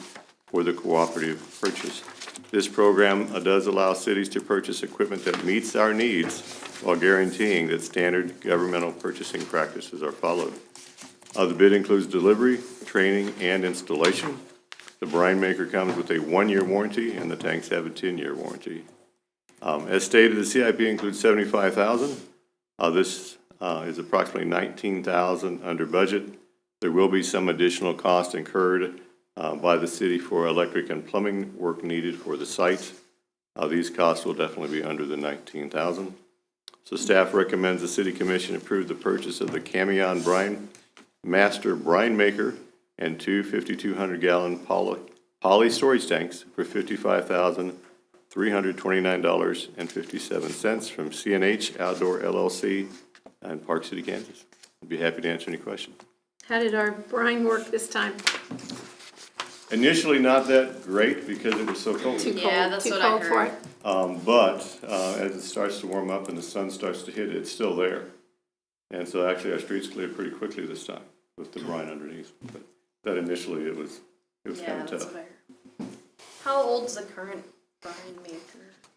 for the cooperative purchase. This program does allow cities to purchase equipment that meets our needs while guaranteeing that standard governmental purchasing practices are followed. The bid includes delivery, training, and installation. The brine maker comes with a 1-year warranty, and the tanks have a 10-year warranty. As stated, the CIP includes $75,000. This is approximately $19,000 under budget. There will be some additional cost incurred by the city for electric and plumbing work needed for the site. These costs will definitely be under the $19,000. So staff recommends the City Commission approve the purchase of the Camion Brine Master Brine Maker and two 5,200-gallon poly storage tanks for $55,329.57 from CNH Outdoor LLC in Park City, Kansas. I'd be happy to answer any questions. How did our brine work this time? Initially, not that great because it was so cold. Yeah, that's what I heard. But as it starts to warm up and the sun starts to hit, it's still there. And so actually our streets cleared pretty quickly this time with the brine underneath. But that initially it was kind of tough. How old's the current brine maker?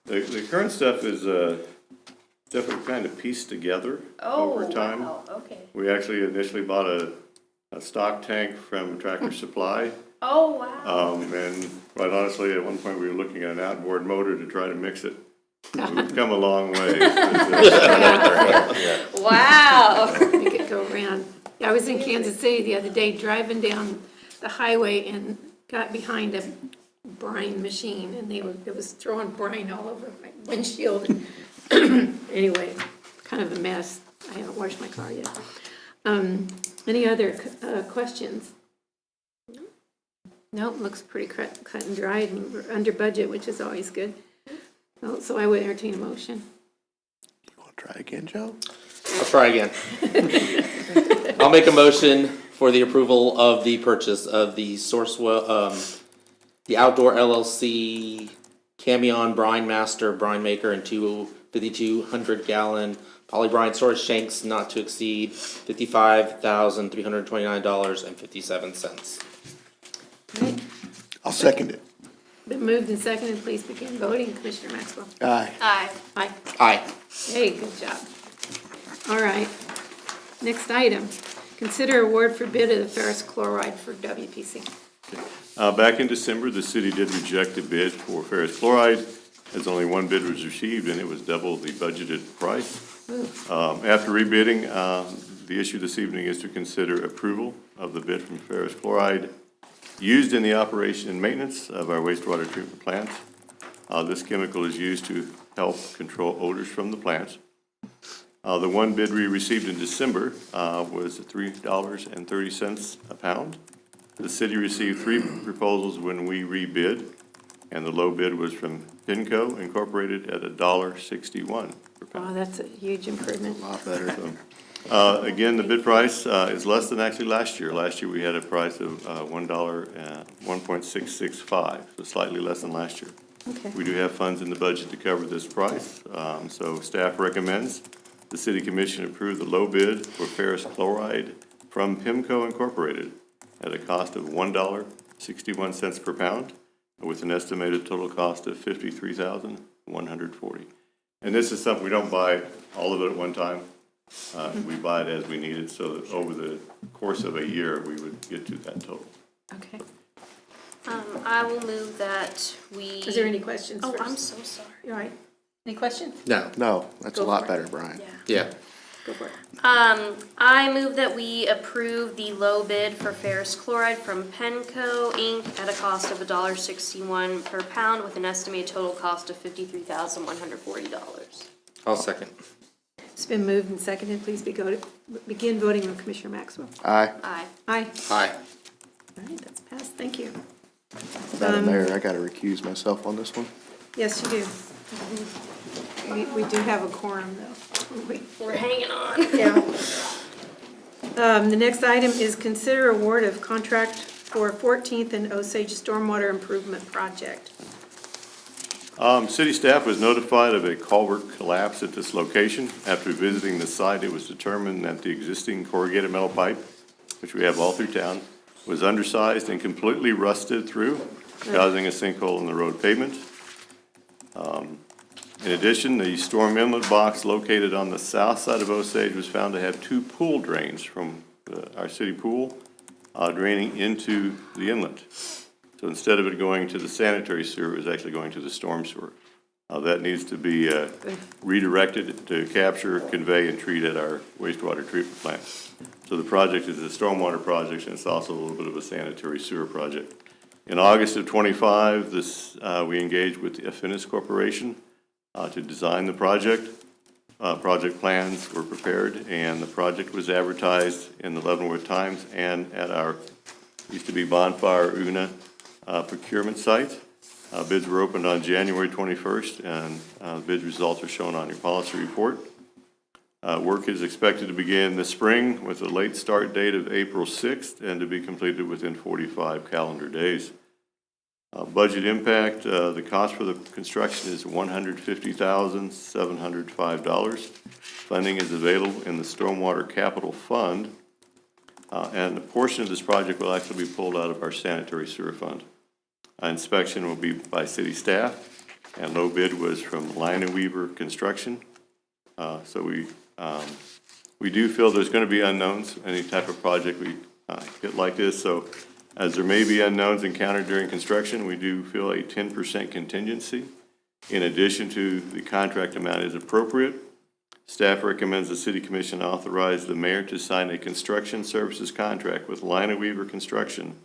The current stuff is definitely kind of pieced together over time. Wow, okay. We actually initially bought a stock tank from Tractor Supply. Oh, wow. And quite honestly, at one point we were looking at an outboard motor to try to mix it. We've come a long way. Wow. Make it go around. I was in Kansas City the other day, driving down the highway and got behind a brine machine, and it was throwing brine all over my windshield. Anyway, kind of a mess. I haven't washed my car yet. Any other questions? Nope, looks pretty cut and dried, and we're under budget, which is always good. So I would entertain a motion. You want to try again, Joe? I'll try again. I'll make a motion for the approval of the purchase of the the Outdoor LLC Camion Brine Master Brine Maker and two 5,200-gallon poly brine storage tanks not to exceed $55,329.57. Right. I'll second it. Been moved and seconded, please begin voting. Commissioner Maxwell? Aye. Aye. Aye. Aye. Hey, good job. All right. Next item, consider award for bid of the ferrous chloride for WPC. Back in December, the city did reject a bid for ferrous chloride, as only one bid was received, and it was double the budgeted price. After rebidding, the issue this evening is to consider approval of the bid from ferrous chloride used in the operation and maintenance of our wastewater treatment plants. This chemical is used to help control odors from the plants. The one bid we received in December was $3.30 a pound. The city received 3 proposals when we rebid, and the low bid was from Pinco Incorporated at $1.61 per pound. Oh, that's a huge improvement. A lot better. Again, the bid price is less than actually last year. Last year, we had a price of $1.665, so slightly less than last year. Okay. We do have funds in the budget to cover this price, so staff recommends the city commission approve the low bid for ferrous chloride from PIMCO Incorporated at a cost of $1.61 per pound, with an estimated total cost of $53,140. And this is something, we don't buy all of it at one time. We buy it as we need it, so that over the course of a year, we would get to that total. Okay. I will move that we. Is there any questions Oh, first? I'm so sorry. You all right? Any questions? No. No, that's a Go lot for it. better, Brian. Yeah. Go for it. I move that we approve the low bid for ferrous chloride from Penco Inc. at a cost of $1.61 per pound with an estimated total cost of $53,140. I'll second. It's been moved and seconded. Please begin voting on Commissioner Maxwell. Aye. Aye. Aye. Aye. All right, that's passed. Thank you. Madam Mayor, I got to recuse myself on this one. Yes, you do. We do have a quorum, though. We're hanging on. Yeah. The next item is consider award of contract for 14th and Osage Stormwater Improvement Project. City staff was notified of a culvert collapse at this location. After visiting the site, it was determined that the existing corrugated metal pipe, which we have all through town, was undersized and completely rusted through, causing a sinkhole in the road pavement. In addition, the storm inlet box located on the south side of Osage was found to have 2 pool drains from our city pool draining into the inlet. So instead of it going to the sanitary sewer, it was actually going to the storm sewer. That needs to be redirected to capture, convey, and treat at our wastewater treatment plant. So the project is a stormwater project, and it's also a little bit of a sanitary sewer project. In August of '25, we engaged with the Affinis Corporation to design the project. Project plans were prepared, and the project was advertised in the Leavenworth Times and at our used to be Bonfire Una procurement site. Bids were opened on January 21st, and bid results are shown on your policy report. Work is expected to begin this spring with a late start date of April 6th and to be completed within 45 calendar days. Budget impact, the cost for the construction is $150,705. Funding is available in the Stormwater Capital Fund, and a portion of this project will actually be pulled out of our sanitary sewer fund. Inspection will be by city staff, and low bid was from Line Weaver Construction. So we do feel there's going to be unknowns, any type of project we get like this. So as there may be unknowns encountered during construction, we do feel a 10% contingency. In addition to the contract amount is appropriate, staff recommends the City Commission authorize the mayor to sign a construction services contract with Line Weaver Construction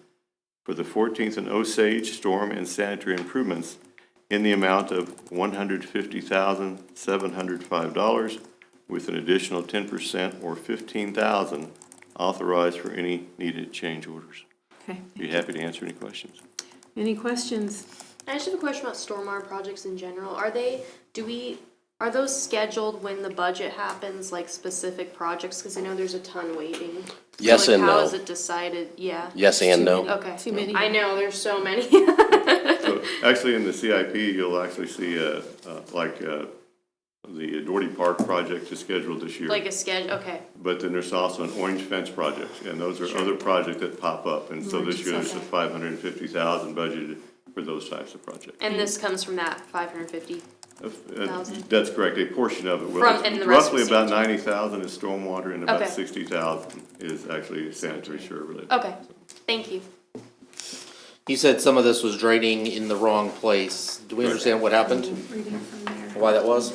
for the 14th and Osage storm and sanitary improvements in the amount of $150,705 with an additional 10% or $15,000 authorized for any needed change orders. Okay. Be happy to answer any questions. Any questions? I just have a question about stormwater projects in general. Are those scheduled when the budget happens, like specific projects? Because I know there's a ton waiting. Yes and How no. is it decided? Yeah. Yes and no. Okay. Too many. I know, there's so many. So actually in the CIP, you'll actually see the Doherty Park project is scheduled this year. Like a schedule, okay. But then there's also an orange fence project, and those are other projects that pop up. And so this year there's a $550,000 budgeted for those types of projects. And this comes from that 550? That's correct, a portion of it will. And the rest Roughly was about 90,000 is stormwater and about Okay. 60,000 is actually sanitary sewer related. Okay, thank you. You said some of this was draining in the wrong place. Do we understand what happened? Reading from there. Why that was?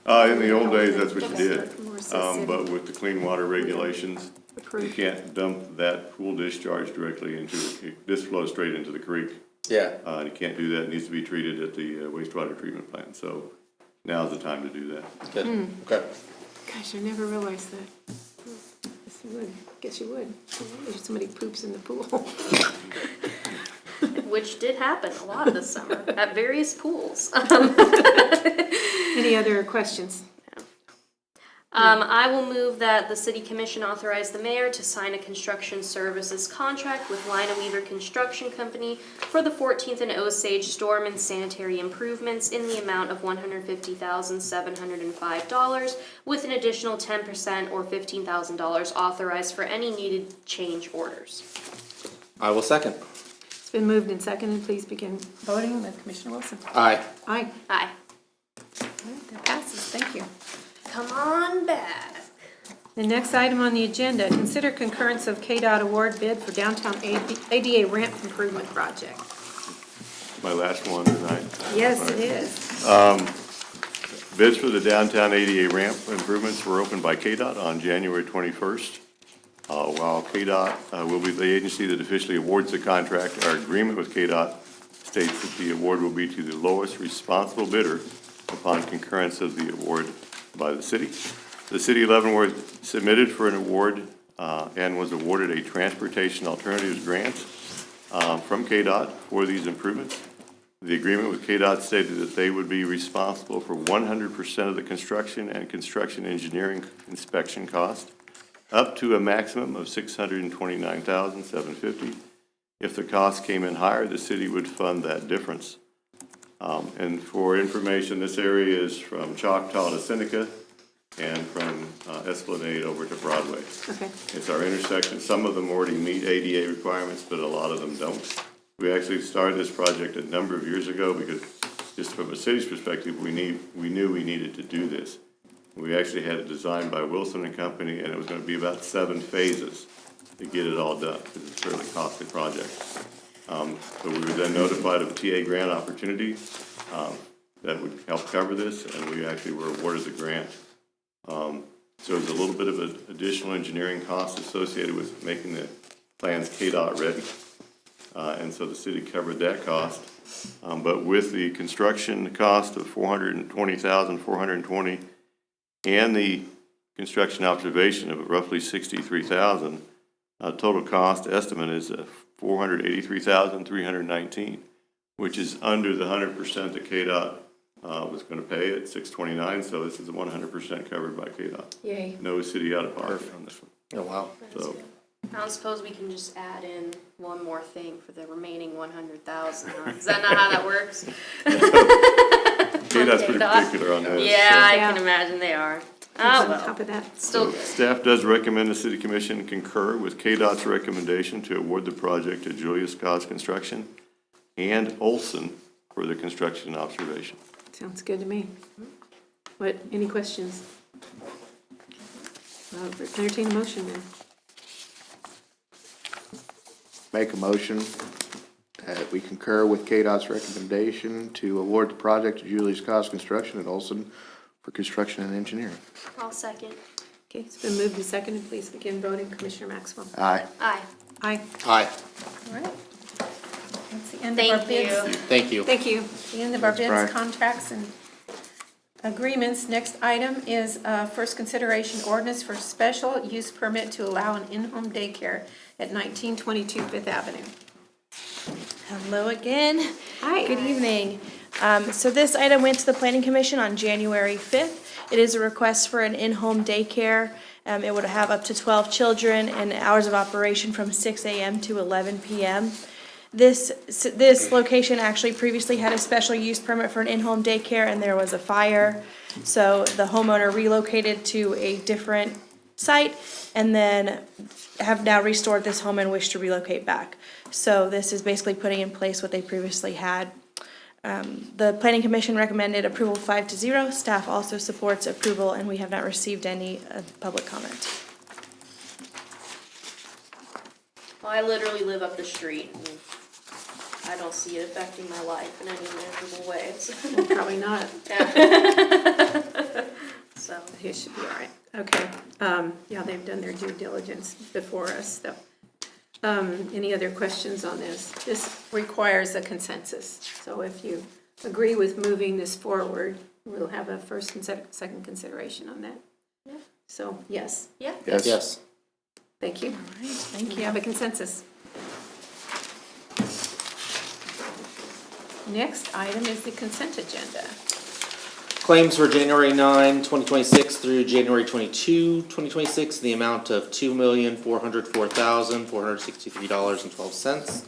In the old days, that's what you did. More says But with the clean water regulations, you Approved. can't dump that pool discharge directly into, this flows straight into the creek. Yeah. And you can't do that, it needs to be treated at the wastewater treatment plant, so now's the time to do that. Good. Okay. Gosh, I never realized that. Guess you would. Guess you would. There's somebody poops in the pool. Which did happen a lot this summer at various pools. Any other questions? I will move that the city commission authorize the mayor to sign a construction services contract with Line Weaver Construction Company for the 14th and Osage storm and sanitary improvements in the amount of $150,705 with an additional 10% or $15,000 authorized for any needed change orders. I will second. It's been moved and seconded. Please begin voting with Commissioner Wilson. Aye. Aye. Aye. All right, that passes. Thank you. Come on back. The next item on the agenda, consider concurrence of KDOT award bid for downtown ADA ramp improvement project. My last one tonight. Yes, it is. Bids for the downtown ADA ramp improvements were opened by KDOT on January 21st. While KDOT will be the agency that officially awards the contract, our agreement with KDOT states that the award will be to the lowest responsible bidder upon concurrence of the award by the city. The city of Leavenworth submitted for an award and was awarded a transportation alternatives grant from KDOT for these improvements. The agreement with KDOT stated that they would be responsible for 100% of the construction and construction engineering inspection cost, up to a maximum of $629,750. If the cost came in higher, the city would fund that difference. And for information, this area is from Choctaw to Seneca and from Esplanade over to Broadway. Okay. It's our intersection. Some of them already meet ADA requirements, but a lot of them don't. We actually started this project a number of years ago because just from a city's perspective, we knew we needed to do this. We actually had it designed by Wilson and Company, and it was going to be about 7 phases to get it all done because it's a fairly costly project. So we were then notified of a TA grant opportunity that would help cover this, and we actually were awarded the grant. So there's a little bit of an additional engineering cost associated with making the plans KDOT ready. And so the city covered that cost. But with the construction cost of $420,420 and the construction observation of roughly $63,000, total cost estimate is $483,319, which is under the 100% that KDOT was going to pay at $629. So this is 100% covered by KDOT. Yay. No city out of pocket on this one. Oh, wow. So I don't suppose we can just add in one more thing for the remaining 100,000, huh? Is that not how that works? KDOT's pretty particular on that. Yeah, I Yeah. can imagine they are. On Oh, well, top of that. still good. Staff does recommend the city commission concur with KDOT's recommendation to award the project to Julius Cos Construction and Olson for the construction and observation. Sounds good to me. What, any questions? Entertain a motion then. Make a motion that we concur with KDOT's recommendation to award the project to Julius Cost Construction and Olson for construction and engineering. I'll second. Okay, it's been moved and seconded. Please begin voting. Commissioner Maxwell. Aye. Aye. Aye. Aye. All right. That's the end of our Thank bids. you. Thank you. Thank you. The end of our Brian. bids, contracts, and agreements. Next item is first consideration ordinance for special use permit to allow an in-home daycare at 1922 Fifth Avenue. Hello again. Hi. Good evening. So this item went to the Planning Commission on January 5th. It is a request for an in-home daycare. It would have up to 12 children and hours of operation from 6 a.m. to 11 p.m. This location actually previously had a special use permit for an in-home daycare, and there was a fire. So the homeowner relocated to a different site and then have now restored this home and wish to relocate back. So this is basically putting in place what they previously had. The Planning Commission recommended approval 5-0. Staff also supports approval, and we have not received any public comment. Well, I literally live up the street, and I don't see it affecting my life in any measurable ways. Probably not. So, It should be all right. Okay. Yeah, they've done their due diligence before us, so. Any other questions on this? This requires a consensus. So if you agree with moving this forward, we'll have a first and second consideration on that. Yeah. So, yes. yeah. Yes. Yes. Thank you. Thank We have a consensus. Next item is the consent agenda. Claims for January 9, 2026 through January 22, 2026, in the amount of $2,404,463.12.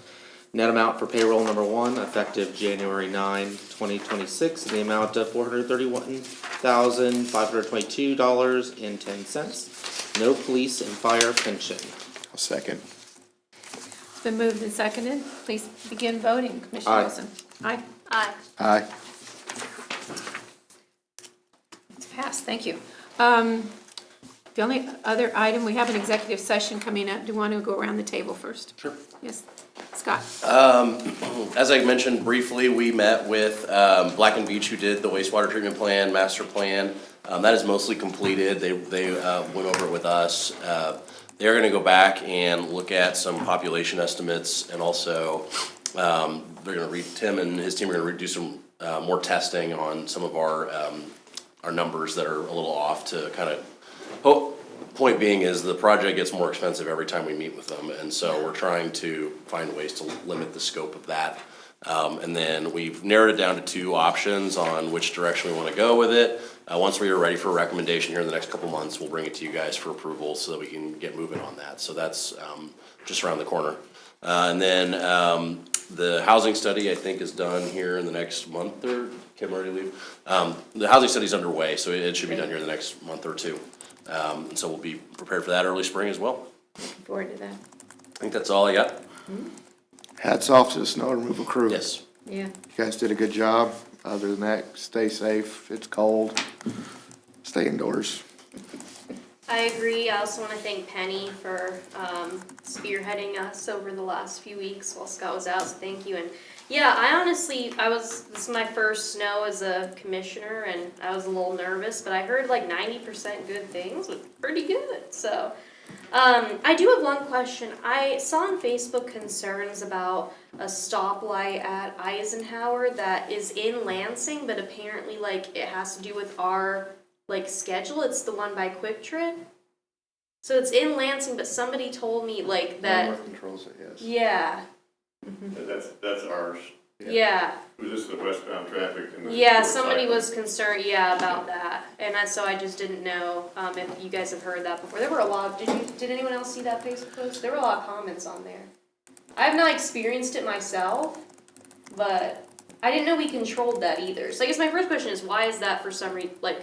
Net amount for payroll number 1, effective January 9, 2026, in the amount of $431,522.10. No police and fire pension. I'll second. It's been moved and seconded. Please begin voting. Commissioner Aye. Wilson. Aye. Aye. Aye. It's passed. Thank you. The only other item, we have an executive session coming up. Do you want to go around the table first? Sure. Yes. Scott? As I mentioned briefly, we met with Black and Beach, who did the wastewater treatment plan, master plan. That is mostly completed. They went over it with us. They're gonna go back and look at some population estimates, and also they're gonna Tim and his team are gonna do some more testing on some of our numbers that are a little off to kind of, point being is the project gets more expensive every time we meet with them, and so we're trying to find ways to limit the scope of that. And then we've narrowed it down to 2 options on which direction we want to go with it. Once we are ready for a recommendation here in the next couple months, we'll bring it to you guys for approval so that we can get moving on that. So that's just around the corner. And then the housing study, I think, is done here in the next month, or Kim already leave? The housing study's underway, so it should be done here in the next month or 2. And so we'll be prepared for that early spring as well. Looking forward to that. I think that's all I got. Hats off to the snow removal crew. Yes. Yeah. You guys did a good job. Other than that, stay safe. It's cold. Stay indoors. I agree. I also want to thank Penny for spearheading us over the last few weeks while Scott was out, so thank you. And yeah, this is my first snow as a commissioner, and I was a little nervous, but I heard like 90% good things, was pretty good. So I do have one question. I saw on Facebook concerns about a stoplight at Eisenhower that is in Lansing, but apparently like it has to do with our schedule. It's the one by Quick Trip. So it's in Lansing, but somebody told me like that. Controls it, yes. Yeah. That's ours. Yeah. Was this the westbound traffic? And the Yeah, short somebody cycle? was concerned, yeah, about that, and so I just didn't know, if you guys have heard that before. There were a lot, did anyone else see that Facebook post? There were a lot of comments on there. I have not experienced it myself, but I didn't know we controlled that either. So I guess my first question is, why is that for some reason, like,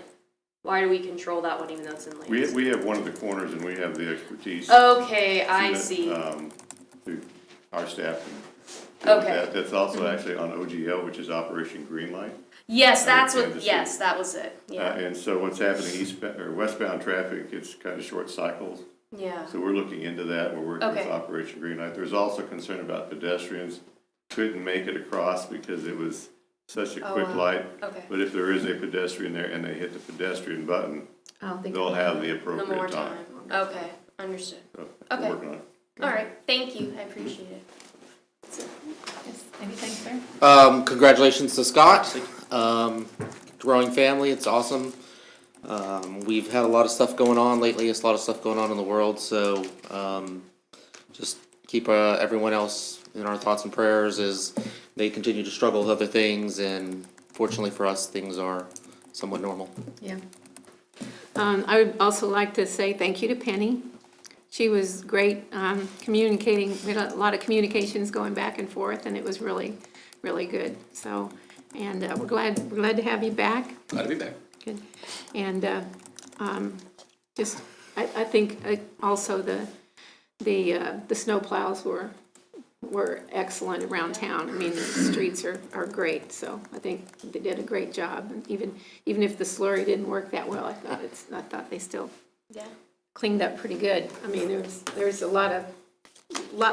why do we control that one even though it's in lanes? We have one of the corners and we have the expertise. Okay, I that, see. Through our staff can deal with Okay. that. That's also actually on OGL, which is Operation Greenlight. Yes, that's what, Kansas yes, City. that was it, yeah. And so what's happening eastbound or westbound traffic, it's kind of short cycles. Yeah. So we're looking into that. We're working with Okay. Operation Greenlight. There's also concern about pedestrians couldn't make it across because it was such a Oh, quick wow. light. Okay. But if there is a pedestrian there and they hit the pedestrian button, I don't think. they'll have the The appropriate more time. time, okay, understood. So Okay. we're working on it. Alright, thank you, I appreciate it. Yes, anything, sir? Congratulations to Scott. Growing family, it's awesome. We've had a lot of stuff going on lately, there's a lot of stuff going on in the world, so, just keep, everyone else in our thoughts and prayers as they continue to struggle with other things, and fortunately for us, things are somewhat normal. Yeah. I would also like to say thank you to Penny. She was great, communicating, we had a lot of communications going back and forth, and it was really, really good, so, and, we're glad to have you back. Glad to be back. Good. And, just, I think, also the snowplows were excellent around town. I mean, the streets are great, so I think they did a great job. And even if the slurry didn't work that well, I thought they still Yeah. cleaned up pretty good. I mean, there's a lot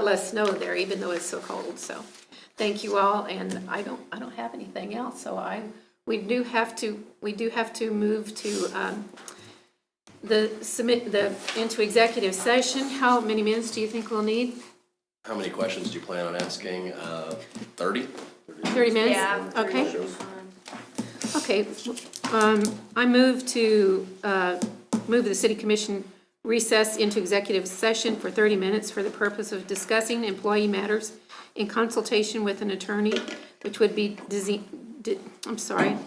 less snow there, even though it's so cold, so thank you all, and I don't have anything else, so we do have to move to, into executive session. How many minutes do you think we'll need? How many questions do you plan on asking? 30? 30 minutes? Yeah. Okay. Okay, I move to, move the city commission recess into executive session for 30 minutes for the purpose of discussing employee matters in consultation with an attorney, which would be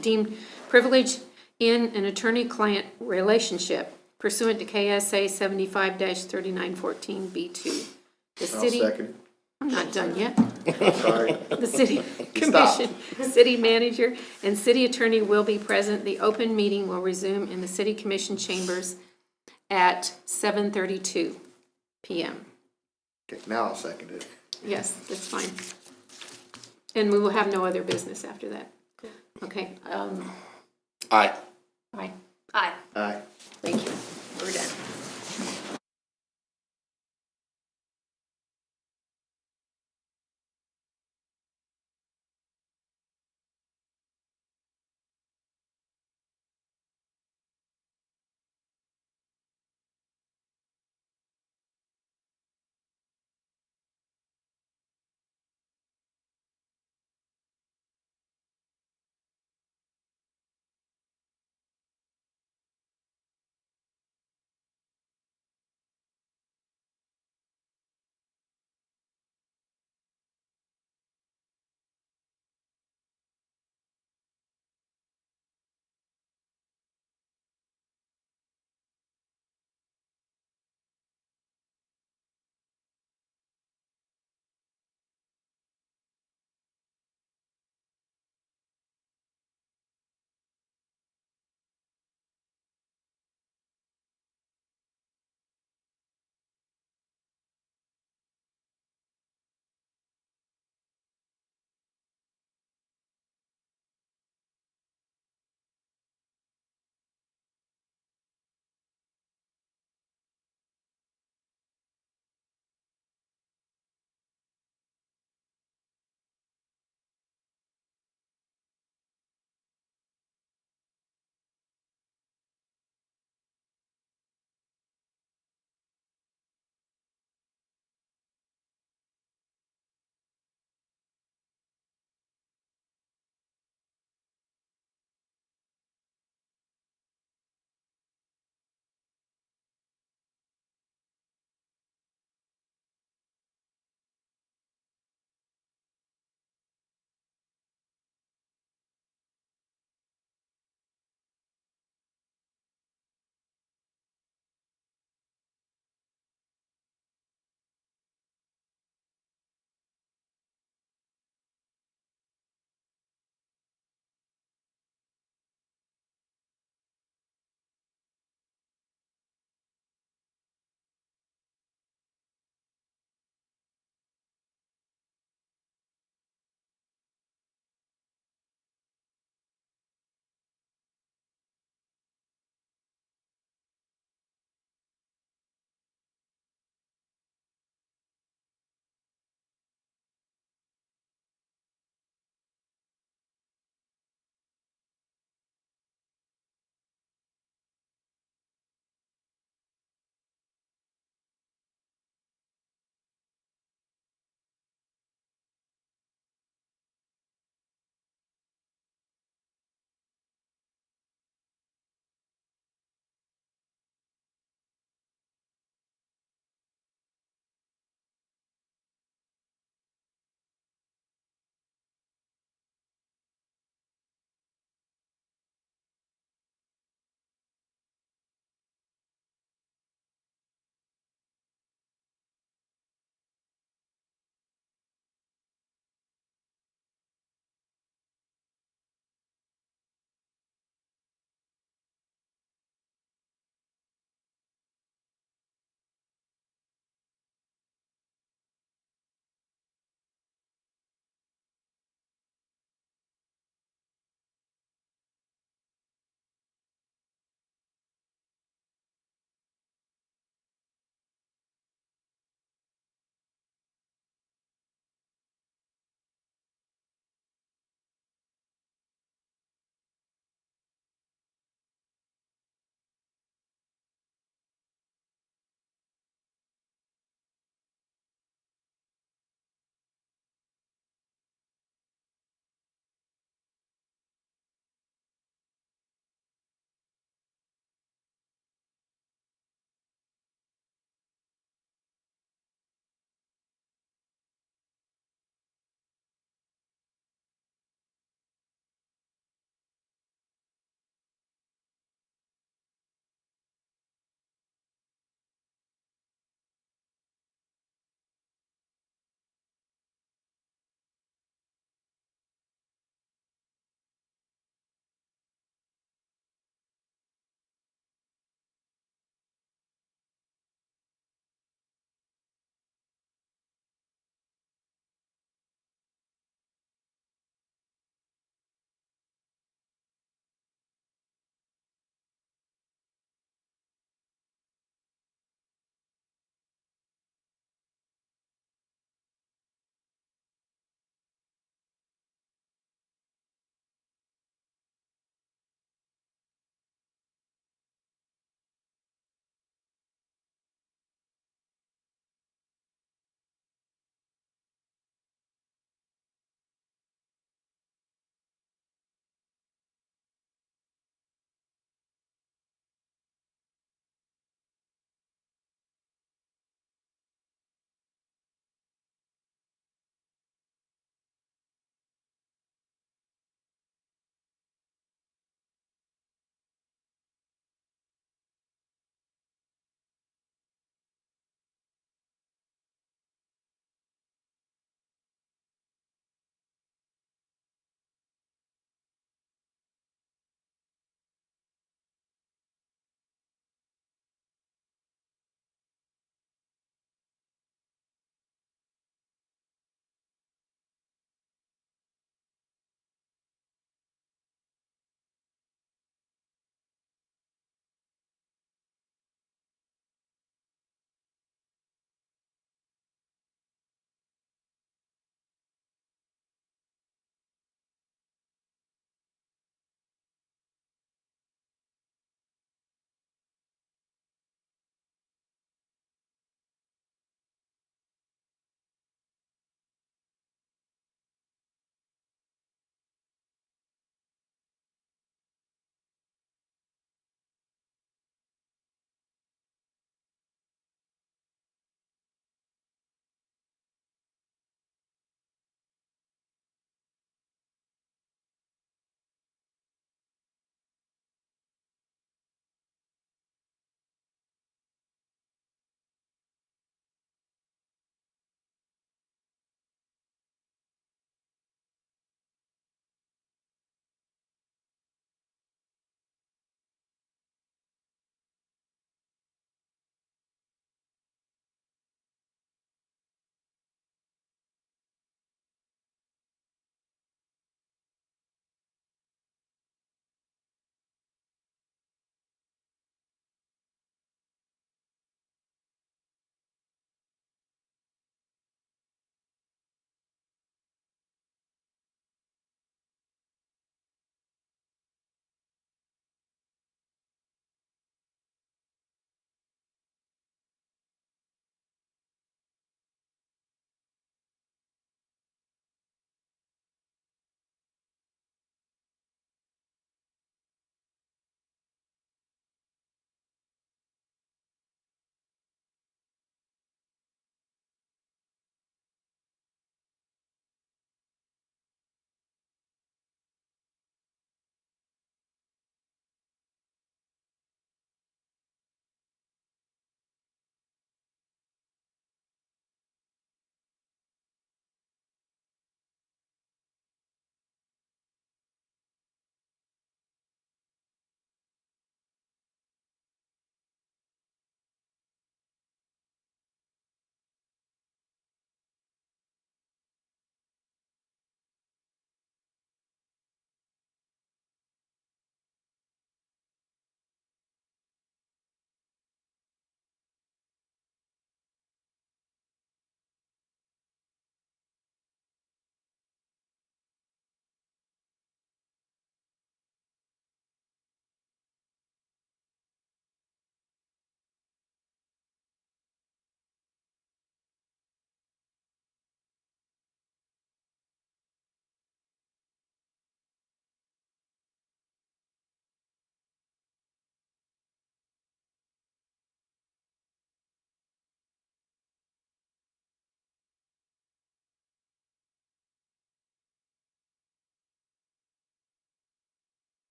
deemed privileged in an attorney-client relationship pursuant to KSA 75-3914 B2. The city. I'll second. I'm not done yet. Sorry. The city Stop. commission, city manager, and city attorney will be present. The open meeting will resume in the city commission chambers at 7:32 PM. Okay, now I'll second it. Yes, that's fine. And we will have no other business after that. Okay, Aye. bye. Aye. Aye. Thank you. We're done.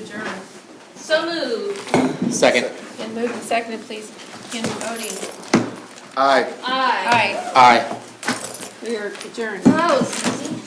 adjourn. So moved. Second. And moved and seconded, please. Begin voting. Aye. Aye. Aye. Aye. We are adjourned. Oh, Susie.